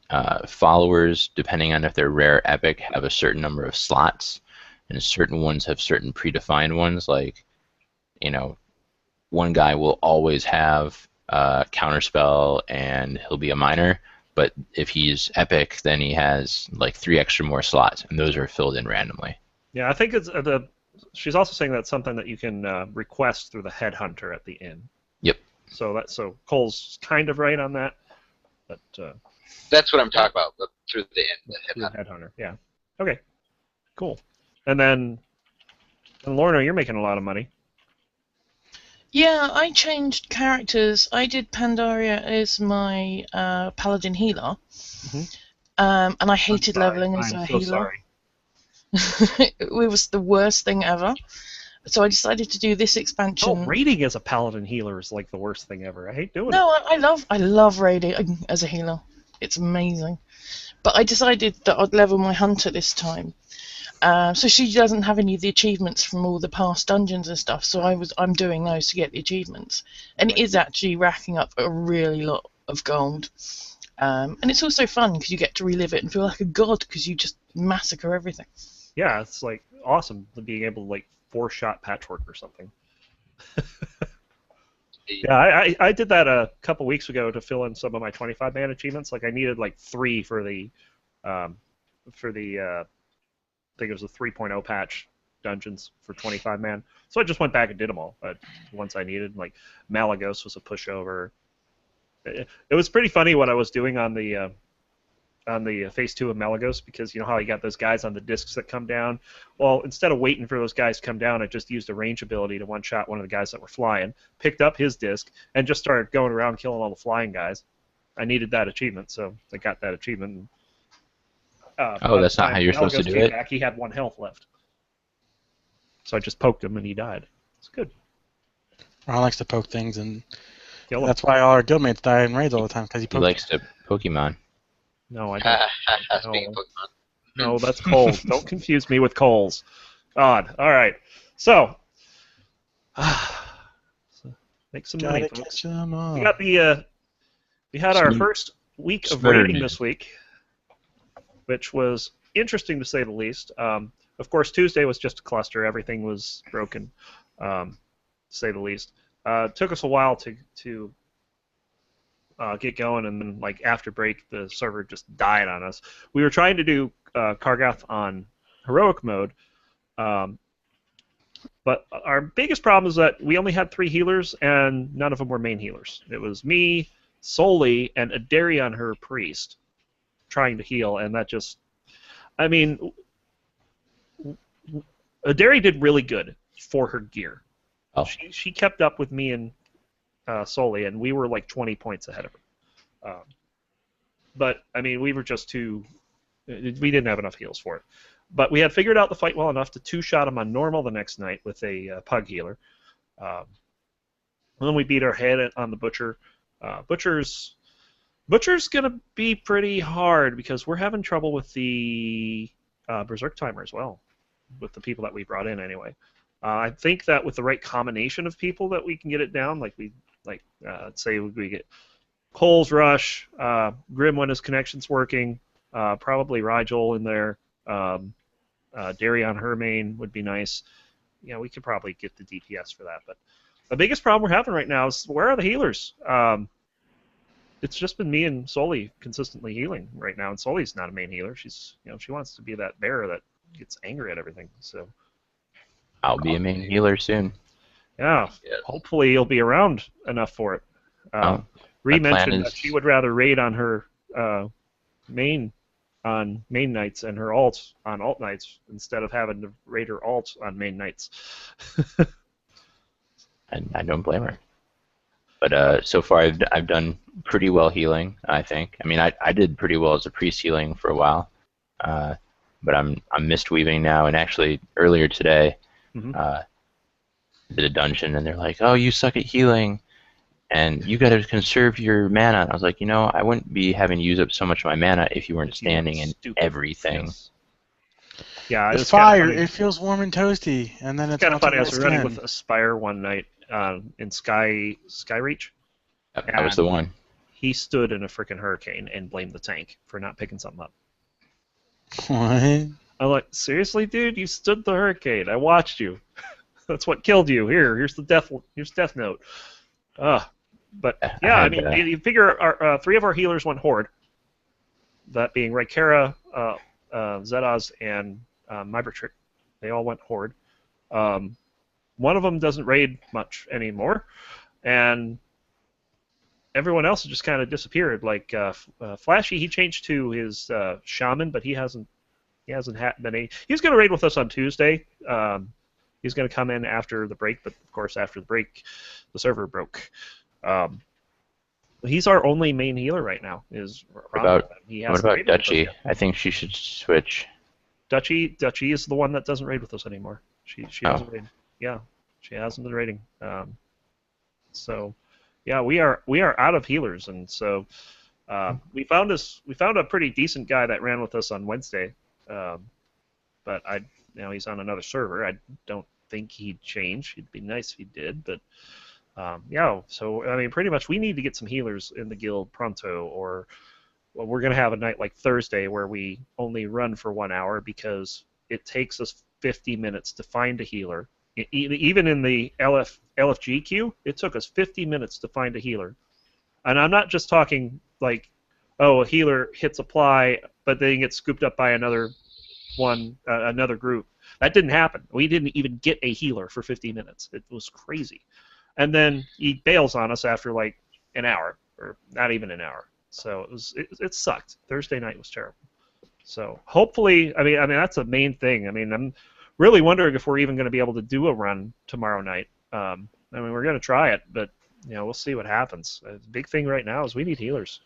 followers, depending on if they're rare epic, have a certain number of slots, and certain ones have certain predefined ones. Like, one guy will always have counterspell, and he'll be a miner. But if he's epic, then he has like 3 extra more slots, and those are filled in randomly. Yeah, I think it's she's also saying that's something that you can request through the headhunter at the inn. Yep. So Cole's kind of right on that, but That's what I'm talking about. But through the end. through the headhunter, yeah. Okay, cool. And Lorna, you're making a lot of money. Yeah, I changed characters. I did Pandaria as my paladin healer, Mhm. And I hated leveling as a I'm so healer. sorry. It was the worst thing ever. So I decided to do this Oh, expansion. raiding as a paladin healer is like the worst thing ever. I hate doing it. No, I love raiding as a healer. It's amazing. But I decided that I'd level my hunter this time. So she doesn't have any of the achievements from all the past dungeons and stuff. So I'm doing those to get the achievements, and it is actually racking up a really lot of gold. And it's also fun because you get to relive it and feel like a god because you just massacre everything. Yeah, it's like awesome being able to like 4-shot patchwork or something. Yeah, I did that a couple weeks ago to fill in some of my 25-man achievements. Like I needed like 3 for the I think it was a 3.0 patch dungeons for 25-man. So I just went back and did them all once I needed. Like Malagos was a pushover. It was pretty funny what I was doing on the phase 2 of Malagos, because you know how you got those guys on the discs that come down. Well, instead of waiting for those guys to come down, I just used a range ability to one-shot one of the guys that were flying, picked up his disc, and just started going around killing all the flying guys. I needed that achievement, so I got that achievement. Oh, by that's the not time how you're supposed to Malagos do came it? back, he had 1 health left. So I just poked him and he died. It's good. Ron likes to poke things, and Kill him. that's why all our guildmates die in raids all the time, because he He pokes. likes to Pokemon. No, I don't. Speaking of Pokemon. No, that's Coles. Don't confuse me with Coles. God. All right. So, make some money, Gotta folks. catch 'em all. We got we had our Snoop. first week of Splurge. raiding this week, which was interesting to say the least. Of course, Tuesday was just a cluster. Everything was broken, to say the least. It took us a while to get going, and then like after break, the server just died on us. We were trying to do Kargath on heroic mode, but our biggest problem is that we only had 3 healers, and none of them were main healers. It was me, Soli, and Adarion, her priest, trying to heal, and that just, I mean, Adari did really good for her gear. Oh. She kept up with me and Soli, and we were like 20 points ahead of her. But I mean, we were just we didn't have enough heals for it. But we had figured out the fight well enough to 2-shot him on normal the next night with a pug healer. And then we beat our head on the butcher. Butcher's gonna be pretty hard because we're having trouble with the berserk timer as well, with the people that we brought in anyway. I think that with the right combination of people that we can get it down. Say we get Cole's Rush, Grim when his connection's working, probably Rigel in there, Darion Hermain would be nice. Yeah, we could probably get the DPS for that. But the biggest problem we're having right now is where are the healers? It's just been me and Soli consistently healing right now, and Soli's not a main healer. She's she wants to be that bear that gets angry at everything. So I'll be a main healer soon. yeah, Yes. hopefully you'll be around enough for it. Ree my plan mentioned that is- she would rather raid on her main nights and her alt on alt nights instead of having to raid her alt on main nights. And I don't blame her. But so far, I've done pretty well healing. I think. I mean, I did pretty well as a priest healing for a while, but I'm mist weaving now. And actually, earlier today, did a dungeon, and they're like, "Oh, you suck at healing, and you got to conserve your mana." And I was like, I wouldn't be having to use up so much of my mana if you weren't If you weren't standing in stupid. everything. Yes. Yeah, It's it's kinda fire. funny. It feels warm and toasty, and then it's Kind of funny. I was melting my running skin. with Aspire one night in Skyreach. That was the one. He stood in a freaking hurricane and blamed the tank for not picking something up. What? I'm like, seriously, dude, you stood the hurricane. I watched you. That's what killed you. Here's the death note. But yeah, I mean, you figure our 3 of our healers went horde. That being Rykera, Zedaz, and Mybertrick. They all went horde. One of them doesn't raid much anymore, and everyone else has just kind of disappeared. Like Flashy, he changed to his shaman, but he hasn't been he's going to raid with us on Tuesday. He's going to come in after the break, but of course after the break, the server broke. He's our only main healer right now. What about Dutchy? Yet. I think she should switch. Dutchy is the one that doesn't raid with us anymore. She hasn't raided. Yeah, she hasn't been raiding. So yeah, we are out of healers, and so we found a pretty decent guy that ran with us on Wednesday, but he's on another server. I don't think he'd change. It'd be nice if he did, but yeah. So I mean, pretty much we need to get some healers in the guild pronto, or we're gonna have a night like Thursday where we only run for 1 hour because it takes us 50 minutes to find a healer. Even in the LFG queue, it took us 50 minutes to find a healer. And I'm not just talking like, oh, a healer hits apply, but then gets scooped up by another group. That didn't happen. We didn't even get a healer for 50 minutes. It was crazy. And then he bails on us after like an hour, or not even an hour. So it sucked. Thursday night was terrible. So hopefully, I mean that's the main thing. I mean, I'm really wondering if we're even going to be able to do a run tomorrow night. I mean, we're going to try it, but we'll see what happens. The big thing right now is we need healers.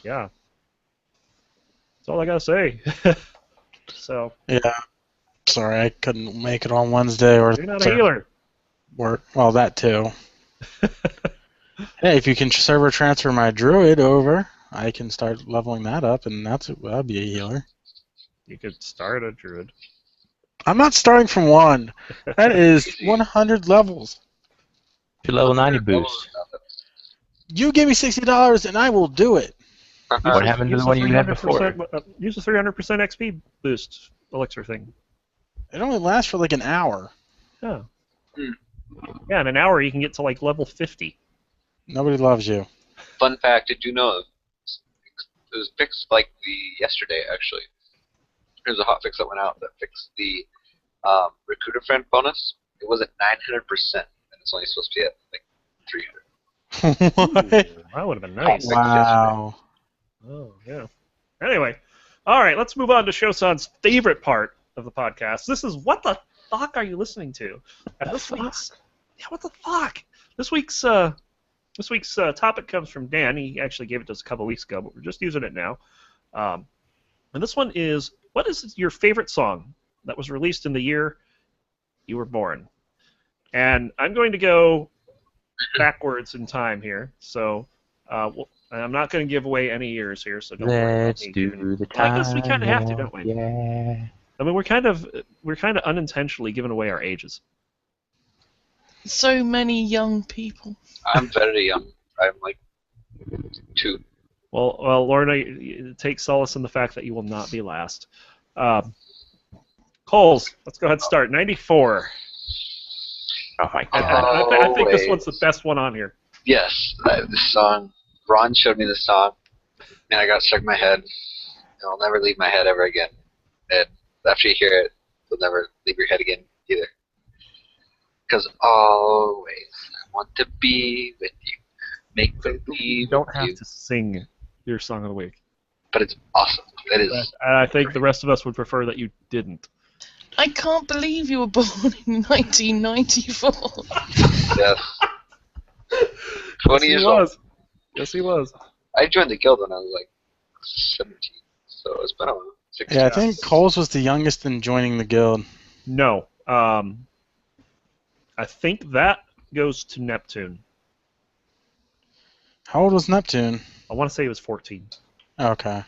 Yeah. That's all I gotta say. So Yeah. Sorry, I couldn't make it on Wednesday or you're not a healer. Well, that too. Hey, if you can server transfer my druid over, I can start leveling that up, and that'd be a healer. You could start a druid. I'm not starting from 1. That is 100 levels. Your level 90 boost. You give me $60 and I will do it. What happened to the one you had before? Use the 300% XP boost elixir thing. It only lasts for like an hour. Oh. Yeah, in an hour you can get to like level 50. Nobody loves you. Fun fact, did you know it was fixed like yesterday actually? There's a hotfix that went out that fixed the recruiter friend bonus. It was at 900%, and it's only supposed to be at like 300. What? That would have been nice. Wow. Oh, yeah. Anyway, all right, let's move on to Shosan's favorite part of the podcast. This is What the Fuck Are You Listening To? And this week's... Yeah, what the fuck? This week's topic comes from Dan. He actually gave it to us a couple weeks ago, but we're just using it now. And this one is, what is your favorite song that was released in the year you were born? And I'm going to go backwards in time here, so I'm not going to give away any years here, so don't worry. Let's do the time. I guess we kind of have to, don't we? Yeah. I mean, we're kind of unintentionally giving away our ages. So many young people. I'm very young. I'm like 2. Well, Lorna, take solace in the fact that you will not be last. Coles, let's go ahead and start. 94. Oh my I god. think this one's the best one on here. Yes, this song. Ron showed me this song, and I got stuck in my head. And it'll never leave my head ever again. And after you hear it, it'll never leave your head again either. Because always I want to be with you, make believe. You don't have you. to sing your song of the week. But it's awesome. It is. I think the rest of us would prefer that you didn't. I can't believe you were born in 1994. Yes. 20 years old. Yes, he was. I joined the guild when I was like 17, so it's been a while. 16. Yeah, I think Coles was the youngest in joining the guild. No. I think that goes to Neptune. How old was Neptune? I want to say he was 14. Okay.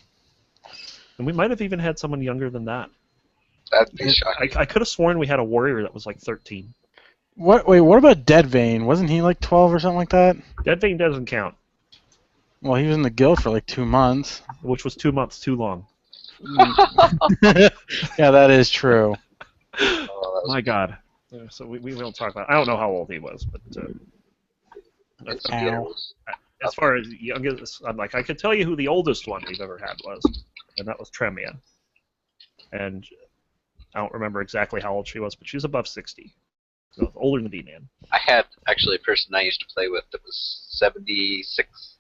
And we might have even had someone younger than that. That'd be shocking. I could have sworn we had a warrior that was like 13. Wait, what about Deadvane? Wasn't he like 12 or something like that? Deadvane doesn't count, Well, he was in the guild for like 2 months. which was 2 months too long. Yeah, that is true. My God. So we don't talk about. I don't know how old he was, but Ow. as far as youngest, I'm like I could tell you who the oldest one we've ever had was, and that was Tremia. And I don't remember exactly how old she was, but she was above 60. So older than D-Man. I had actually a person I used to play with that was 76.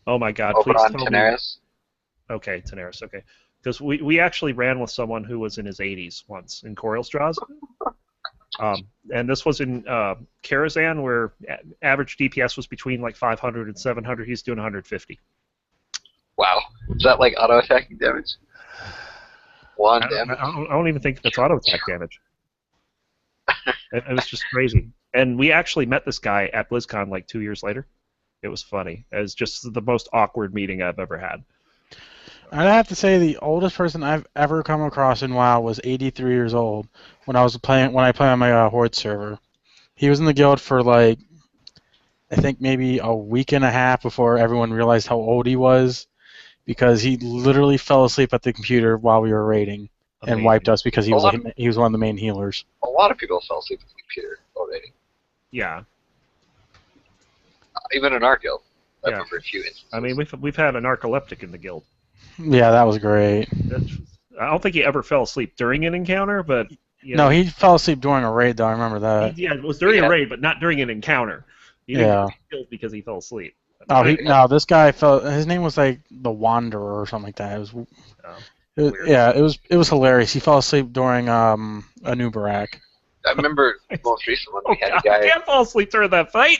Oh my God! Over Please on tell me. Tenaris. Okay, Tenaris. Okay, because we actually ran with someone who was in his 80s once in Coriostraws. And this was in Karazhan, where average DPS was between like 500 and 700. He's doing 150. Wow. Is that like auto attacking damage? One I damage. don't even think that's auto attack damage. It was just crazy. And we actually met this guy at BlizzCon like 2 years later. It was funny. It was just the most awkward meeting I've ever had. I'd have to say the oldest person I've ever come across in WoW was 83 years old when I played on my Horde server. He was in the guild for like I think maybe a week and a half before everyone realized how old he was, because he literally fell asleep at the computer while we were raiding and wiped us because he was one of the main healers. A lot of people fell asleep at the computer already. Yeah. Even in our guild. I Yeah. remember a few instances. I mean, we've had a narcoleptic in the guild. Yeah, that was great. I don't think he ever fell asleep during an encounter, but No, he fell asleep during a raid though. I remember that. yeah, it was during a raid, but not during an encounter. He didn't Yeah. get killed because he fell asleep. No, this guy fell. His name was like the Wanderer or something like that. It was hilarious. He fell asleep during a new Barak. I remember most recent one Oh, we had God, a guy. I can't fall asleep during that fight.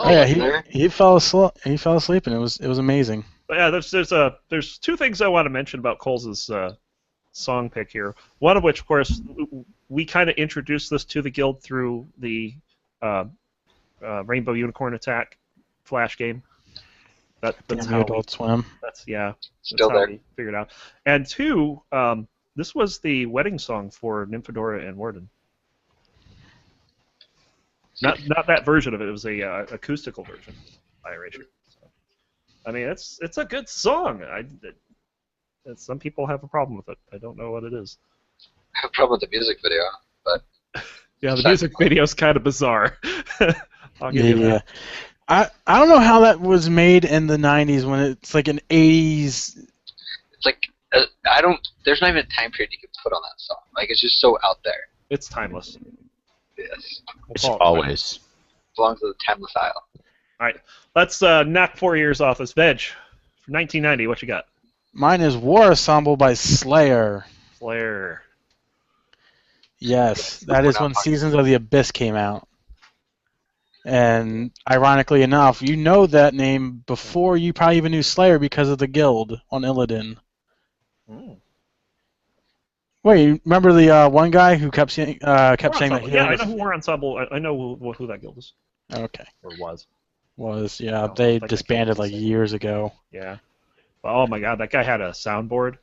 Yeah, he fell asleep. He fell asleep, and it was amazing. But yeah, there's two things I want to mention about Coles's song pick here. One of which, of course, we kind of introduced this to the guild through the Rainbow Unicorn Attack Flash game. That's Damn how Adult Swim. That's Still how there. we figured it out. And two, this was the wedding song for Nymphadora and Warden. Not that version of it. It was a acoustical version by Erasure. So, I mean, it's a good song. Some people have a problem with it. I don't know what it is. I have a problem with the music video, but Yeah, the music video's kind of bizarre. I'll give you Yeah. that. I don't know how that was made in the 90s when it's like an 80s. it's like I don't. There's not even a time period you can put on that song. Like it's just so out there. It's timeless. Yes, We'll It's call it always. belongs to the timeless aisle. Let's knock 4 years off this. Veg, for 1990, what you got? Mine is War Ensemble by Slayer. Flare. Yes, that is when Seasons of the Abyss came out. And ironically enough, you know that name before you probably even knew Slayer because of the guild on Illidan. Mm. Wait, you remember the one guy who kept saying that Ensemble. he Yeah, I was... know who War Ensemble. I know who that guild is Okay, or was. yeah, No, they like I disbanded can't like say. years ago. Yeah. Oh my God, that guy had a soundboard.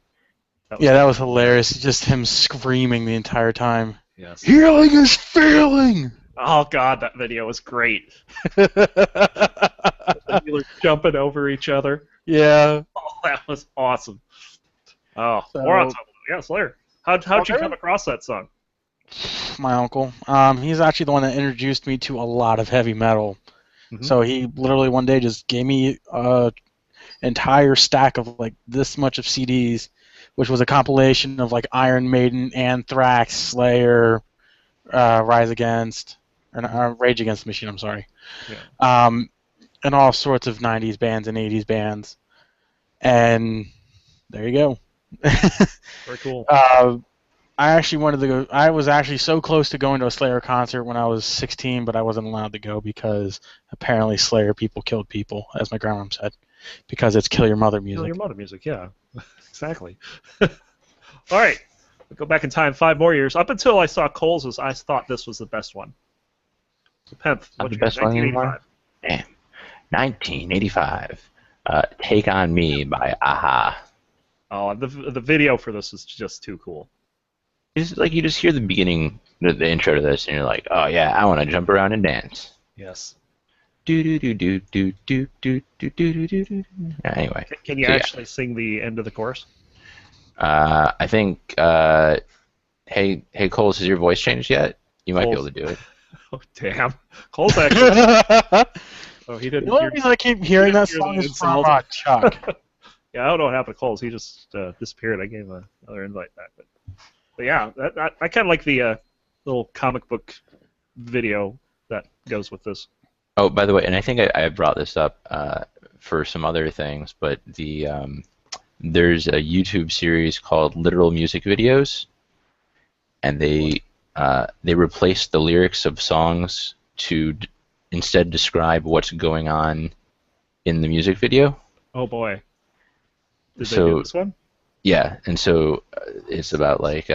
Yeah, that was hilarious. Just him screaming the entire time. Yes. Healing is failing! Oh God, that video was great. They were jumping over each other. Yeah. Oh, that was awesome. Oh, So- War Ensemble. Yeah, Slayer. How'd you Okay. come across that song? My uncle. He's actually the one that introduced me to a lot of heavy metal. Mhm. So he literally one day just gave me an entire stack of like this much of CDs, which was a compilation of like Iron Maiden, Anthrax, Slayer, Rage Against the Machine. I'm sorry. Yeah. And all sorts of '90s bands and '80s bands. And there you go. Very cool. I actually wanted to go. I was actually so close to going to a Slayer concert when I was 16, but I wasn't allowed to go because apparently Slayer people killed people, as my grandma said, because it's kill your mother music. Kill your mother music, yeah. Exactly. All right. We'll go back in time 5 more years. Up until I saw Coles's, I thought this was the best one. So, Penth, Not what the you got? best one anymore? 1985. Damn. 1985. Take on Me by Aha. Oh, the video for this is just too cool. It's like you just hear the beginning, the intro to this, and you're like, oh yeah, I want to jump around and dance. Yes. Do do do do do do do do do do do. Anyway, Can you So, yeah. actually sing the end of the chorus? I think, hey Coles, has your voice changed yet? You might be Coles. able to do it. Oh, damn. Cole's actually. Oh, he The didn't only hear. reason I keep hearing that hear song the is from insult. Chuck. Yeah, I don't know what happened to Coles. He just disappeared. I gave him another invite back. But yeah, I kind of like the little comic book video that goes with this. Oh, by the way, and I think I brought this up for some other things, but there's a YouTube series called Literal Music Videos, and they replaced the lyrics of songs to instead describe what's going on in the music video. Oh boy. Did they So- do this one? Yeah, and so it's about like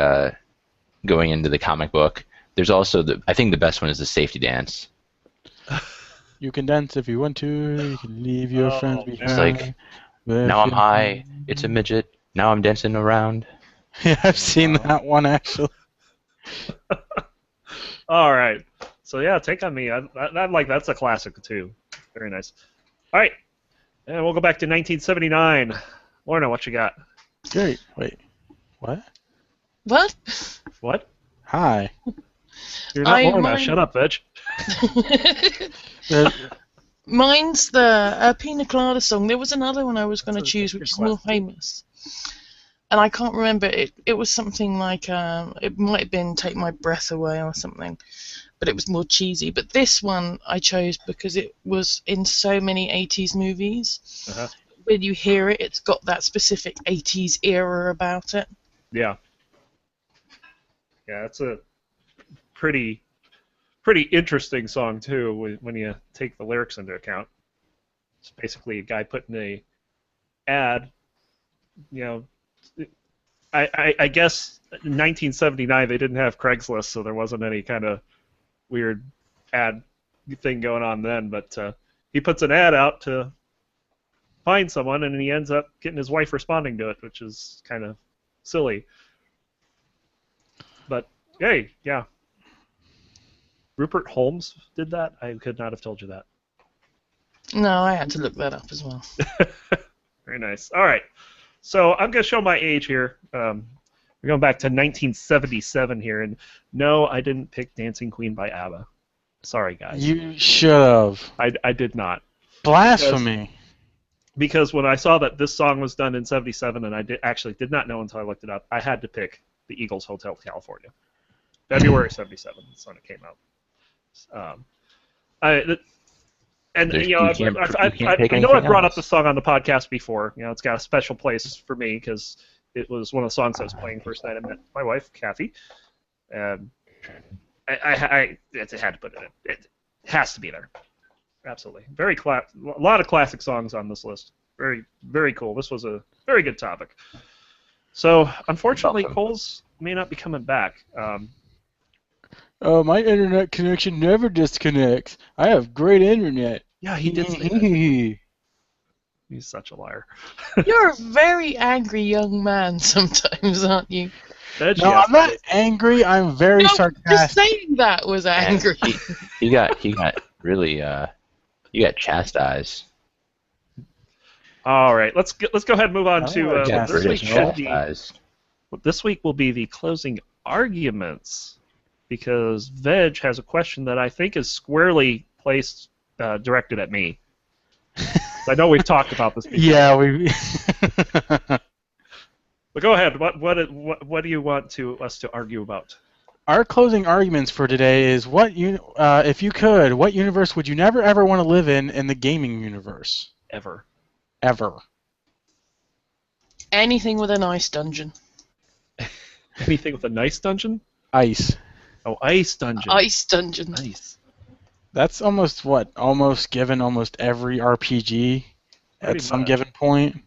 going into the comic book. There's also I think the best one is the safety dance. You can dance if you want to. You can leave your Oh, friends man. behind. It's like, but if now I'm you- high, it's a midget. Now I'm dancing around. Yeah, I've seen Wow. that one actually. All right. So yeah, Take on Me. I like that's a classic too. Very nice. All right, and we'll go back to 1979. Lorna, what you got? Great. Wait. What? What? What? Hi. You're not Lorna. mine- Shut up, bitch. There- Mine's the Pina Colada song. There was another one I was going to That's a choose, good which is more question. famous. And I can't remember. It was something like, it might have been Take My Breath Away or something. But it was more cheesy. But this one I chose because it was in so many 80s movies. Uh-huh. When you hear it, it's got that specific 80s era about it. Yeah. Yeah, it's a pretty interesting song too when you take the lyrics into account. It's basically a guy putting a ad, you know, I guess in 1979 they didn't have Craigslist, so there wasn't any kind of weird ad thing going on then. But he puts an ad out to find someone, and he ends up getting his wife responding to it, which is kind of silly. But hey, yeah. Rupert Holmes did that? I could not have told you that. No, I had to look that up as well. Very nice. All right. So I'm going to show my age here. We're going back to 1977 here. And no, I didn't pick Dancing Queen by ABBA. Sorry, guys. You should have. I did not. Blasphemy. Because when I saw that this song was done in 77, and I actually did not know until I looked it up, I had to pick the Eagles Hotel California. February 77 is when it came out. I know I've brought up the song on the podcast before. You know, it's got a special place for me because it was one of the songs I was playing first night I met my wife, Kathy. And I had to put it in. It has to be there. Absolutely. A lot of classic songs on this list. Very, very cool. This was a very good topic. So, unfortunately, Coles may not be coming back. Oh, my internet connection never disconnects. I have great internet. Yeah, he did say that. He's such a liar. You're a very angry young man sometimes, aren't you? No, I'm not angry. I'm very sarcastic. Just saying that was angry. He got really you got chastised. All right, let's go ahead and move on to this week. This week will be the closing arguments, because Veg has a question that I think is squarely placed, directed at me. I know we've talked about this before. Yeah, we. But go ahead. What do you want us to argue about? Our closing arguments for today is if you could, what universe would you never ever want to live in the gaming universe? Ever. Anything with an ice dungeon. Anything with a nice dungeon? Ice. Oh, ice dungeon. Ice dungeon. Nice. That's almost given almost every RPG Pretty at some much. given point.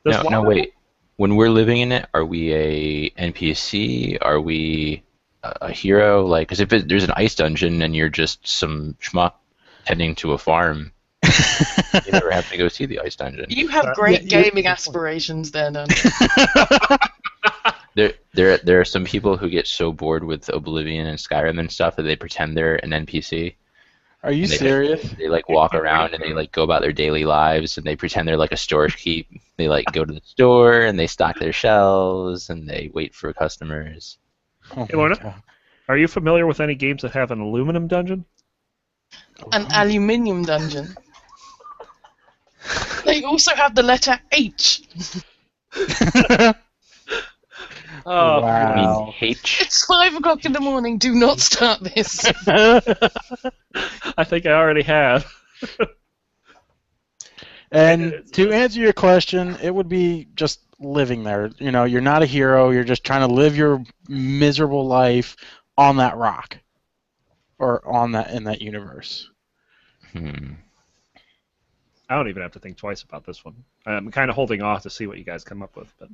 No, wait. When we're living in it, are we a NPC? Are we a hero? Like, because if there's an ice dungeon and you're just some schmuck tending to a farm, you never have to go see the ice dungeon. You have great gaming aspirations there, None. There are some people who get so bored with Oblivion and Skyrim and stuff that they pretend they're an NPC. Are you serious? They like walk around and they like go about their daily lives and they pretend they're like a storage keep. They like go to the store and they stock their shelves and they wait for customers. Oh Hey, Lorna, are you familiar with any games that have an aluminum dungeon? An aluminium dungeon. They also have the letter H. Oh, wow. I mean, H. It's 5 o'clock in the morning. Do not start this. I think I already have. And to answer your question, it would be just living there. You know, you're not a hero. You're just trying to live your miserable life on that rock, or in that universe. I don't even have to think twice about this one. I'm kind of holding off to see what you guys come up with. But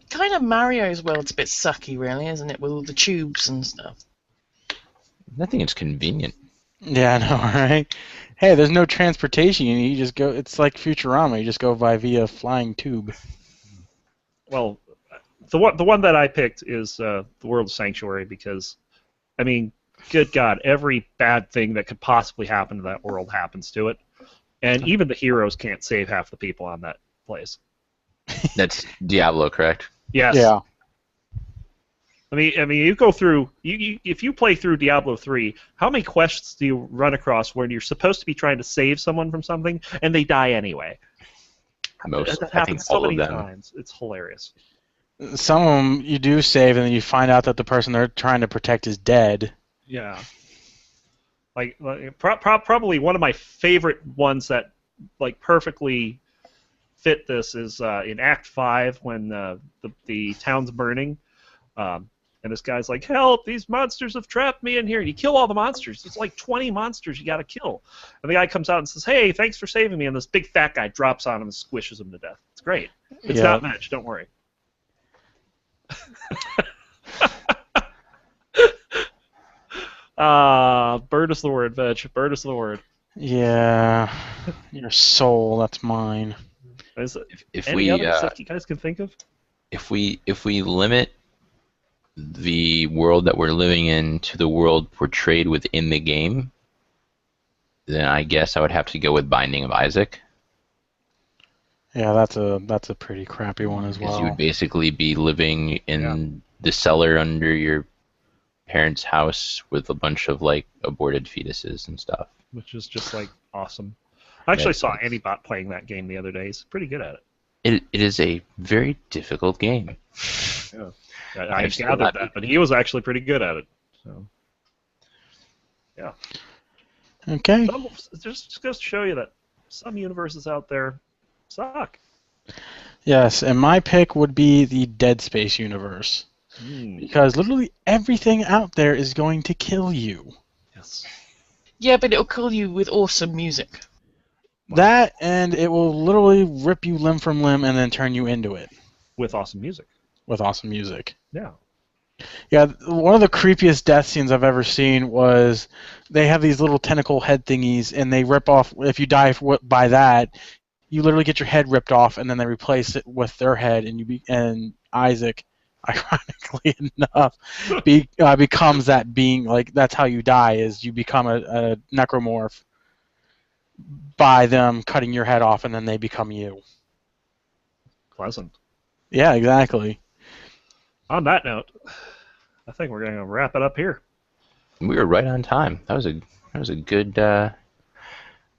Kind of Mario's world's a bit sucky, really, isn't it? With all the tubes and stuff. I think it's convenient. Yeah, I know, right? Hey, there's no transportation. You just go. It's like Futurama. You just go via flying tube. well, the one that I picked is the World of Sanctuary because, I mean, good God, every bad thing that could possibly happen to that world happens to it, and even the heroes can't save half the people on that place. That's Diablo, correct? Yes. Yeah. I mean, you go through. If you play through Diablo 3, how many quests do you run across when you're supposed to be trying to save someone from something and they die anyway? Most. That I think happens so all of many them. times. It's hilarious. Some of them you do save, and then you find out that the person they're trying to protect is dead. Yeah. Probably one of my favorite ones that perfectly fit this is in Act 5 when the town's burning. And And this guy's like, help, these monsters have trapped me in here. And you kill all the monsters. It's like 20 monsters you got to kill. And the guy comes out and says, hey, thanks for saving me. And this big fat guy drops on him and squishes him to death. It's great. It's not much, don't worry. Bird is the word, Veg. Bird is the word. Yeah. Your soul, that's mine. If Any we other stuff you guys can think of? if we limit the world that we're living in to the world portrayed within the game, then I guess I would have to go with Binding of Isaac. Yeah, that's a pretty crappy one as Because well. you would basically be living in the cellar under your parents' house with a bunch of like aborted fetuses and stuff. Which is just like awesome. I actually saw Antibot playing that game the other day. He's pretty good at it. It is a very difficult game. Yeah. I I've still gathered not that, but he was actually pretty good at it. So, yeah. Okay. Just goes to show you that some universes out there suck. Yes, and my pick would be the Dead Space universe. Because literally everything out there is going to kill you. Yes. Yeah, but it'll kill you with awesome music. That, and it will literally rip you limb from limb and then turn you into it. With awesome music. With awesome music. Yeah. Yeah, one of the creepiest death scenes I've ever seen was they have these little tentacle head thingies, and they rip off. If you die by that, you literally get your head ripped off, and then they replace it with their head, and Isaac, ironically enough, becomes that being. Like that's how you die, is you become a necromorph by them cutting your head off, and then they become you. Pleasant. Yeah, exactly. On that note, I think we're going to wrap it up here. We were right on time. That was a good. That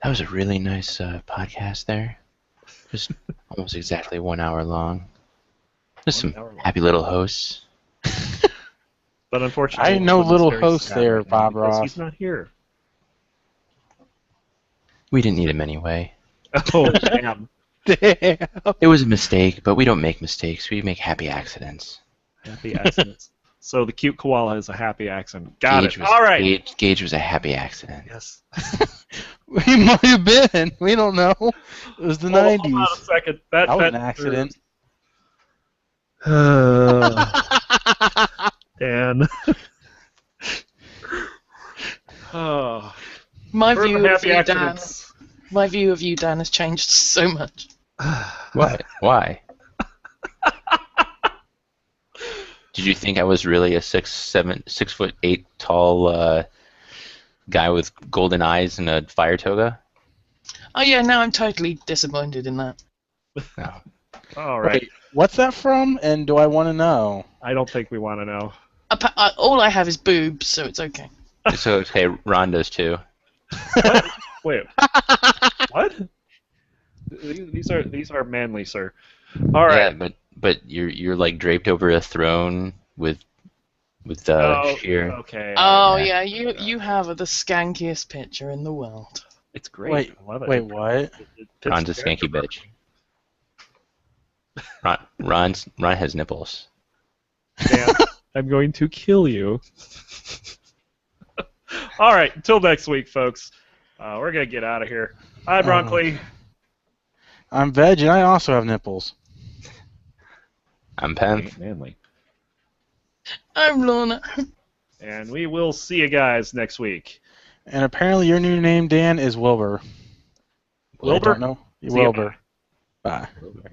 was a really nice podcast there. Just almost exactly 1 hour long. Just some happy little hosts. But unfortunately, I know Owen's little very host sad there, right now Bob because Ross. He's not here. We didn't need him anyway. Oh, damn. Damn. It was a mistake, but we don't make mistakes. We make happy accidents. Happy accidents. So the cute koala is a happy accident. Got it. All right. Gage was a happy accident. Yes. We might have been. We don't know. It was the 90s. Hold on a second. That was an accident. Dan. Oh. My Bird view of of happy you, Dan. accidents. My view of you, Dan, has changed so much. What? Why? Did you think I was really a 6'8" tall guy with golden eyes and a fire toga? Oh yeah, now I'm totally disappointed in that. No. All right. Wait, what's that from, and do I want to know? I don't think we want to know. All I have is boobs, so it's okay. So okay, Ron does too. Wait. What? These are manly, sir. All right. Yeah, but you're like draped over a throne with sheer. Okay. Oh yeah. yeah, you have the skankiest picture in the world. It's great. Wait, I love it. wait, what? It fits Ron's a the skanky character bitch. Ron has nipples. Dan, I'm going to kill you. All right. Until next week, folks. We're gonna get out of here. Hi, Bronkley. I'm veg, and I also have nipples. I'm Penn. Manly. I'm Lorna. And we will see you guys next week. And apparently your new name, Dan, is Wilbur. Wilbur? I don't know. See ya. Wilbur. Bye. Wilbur.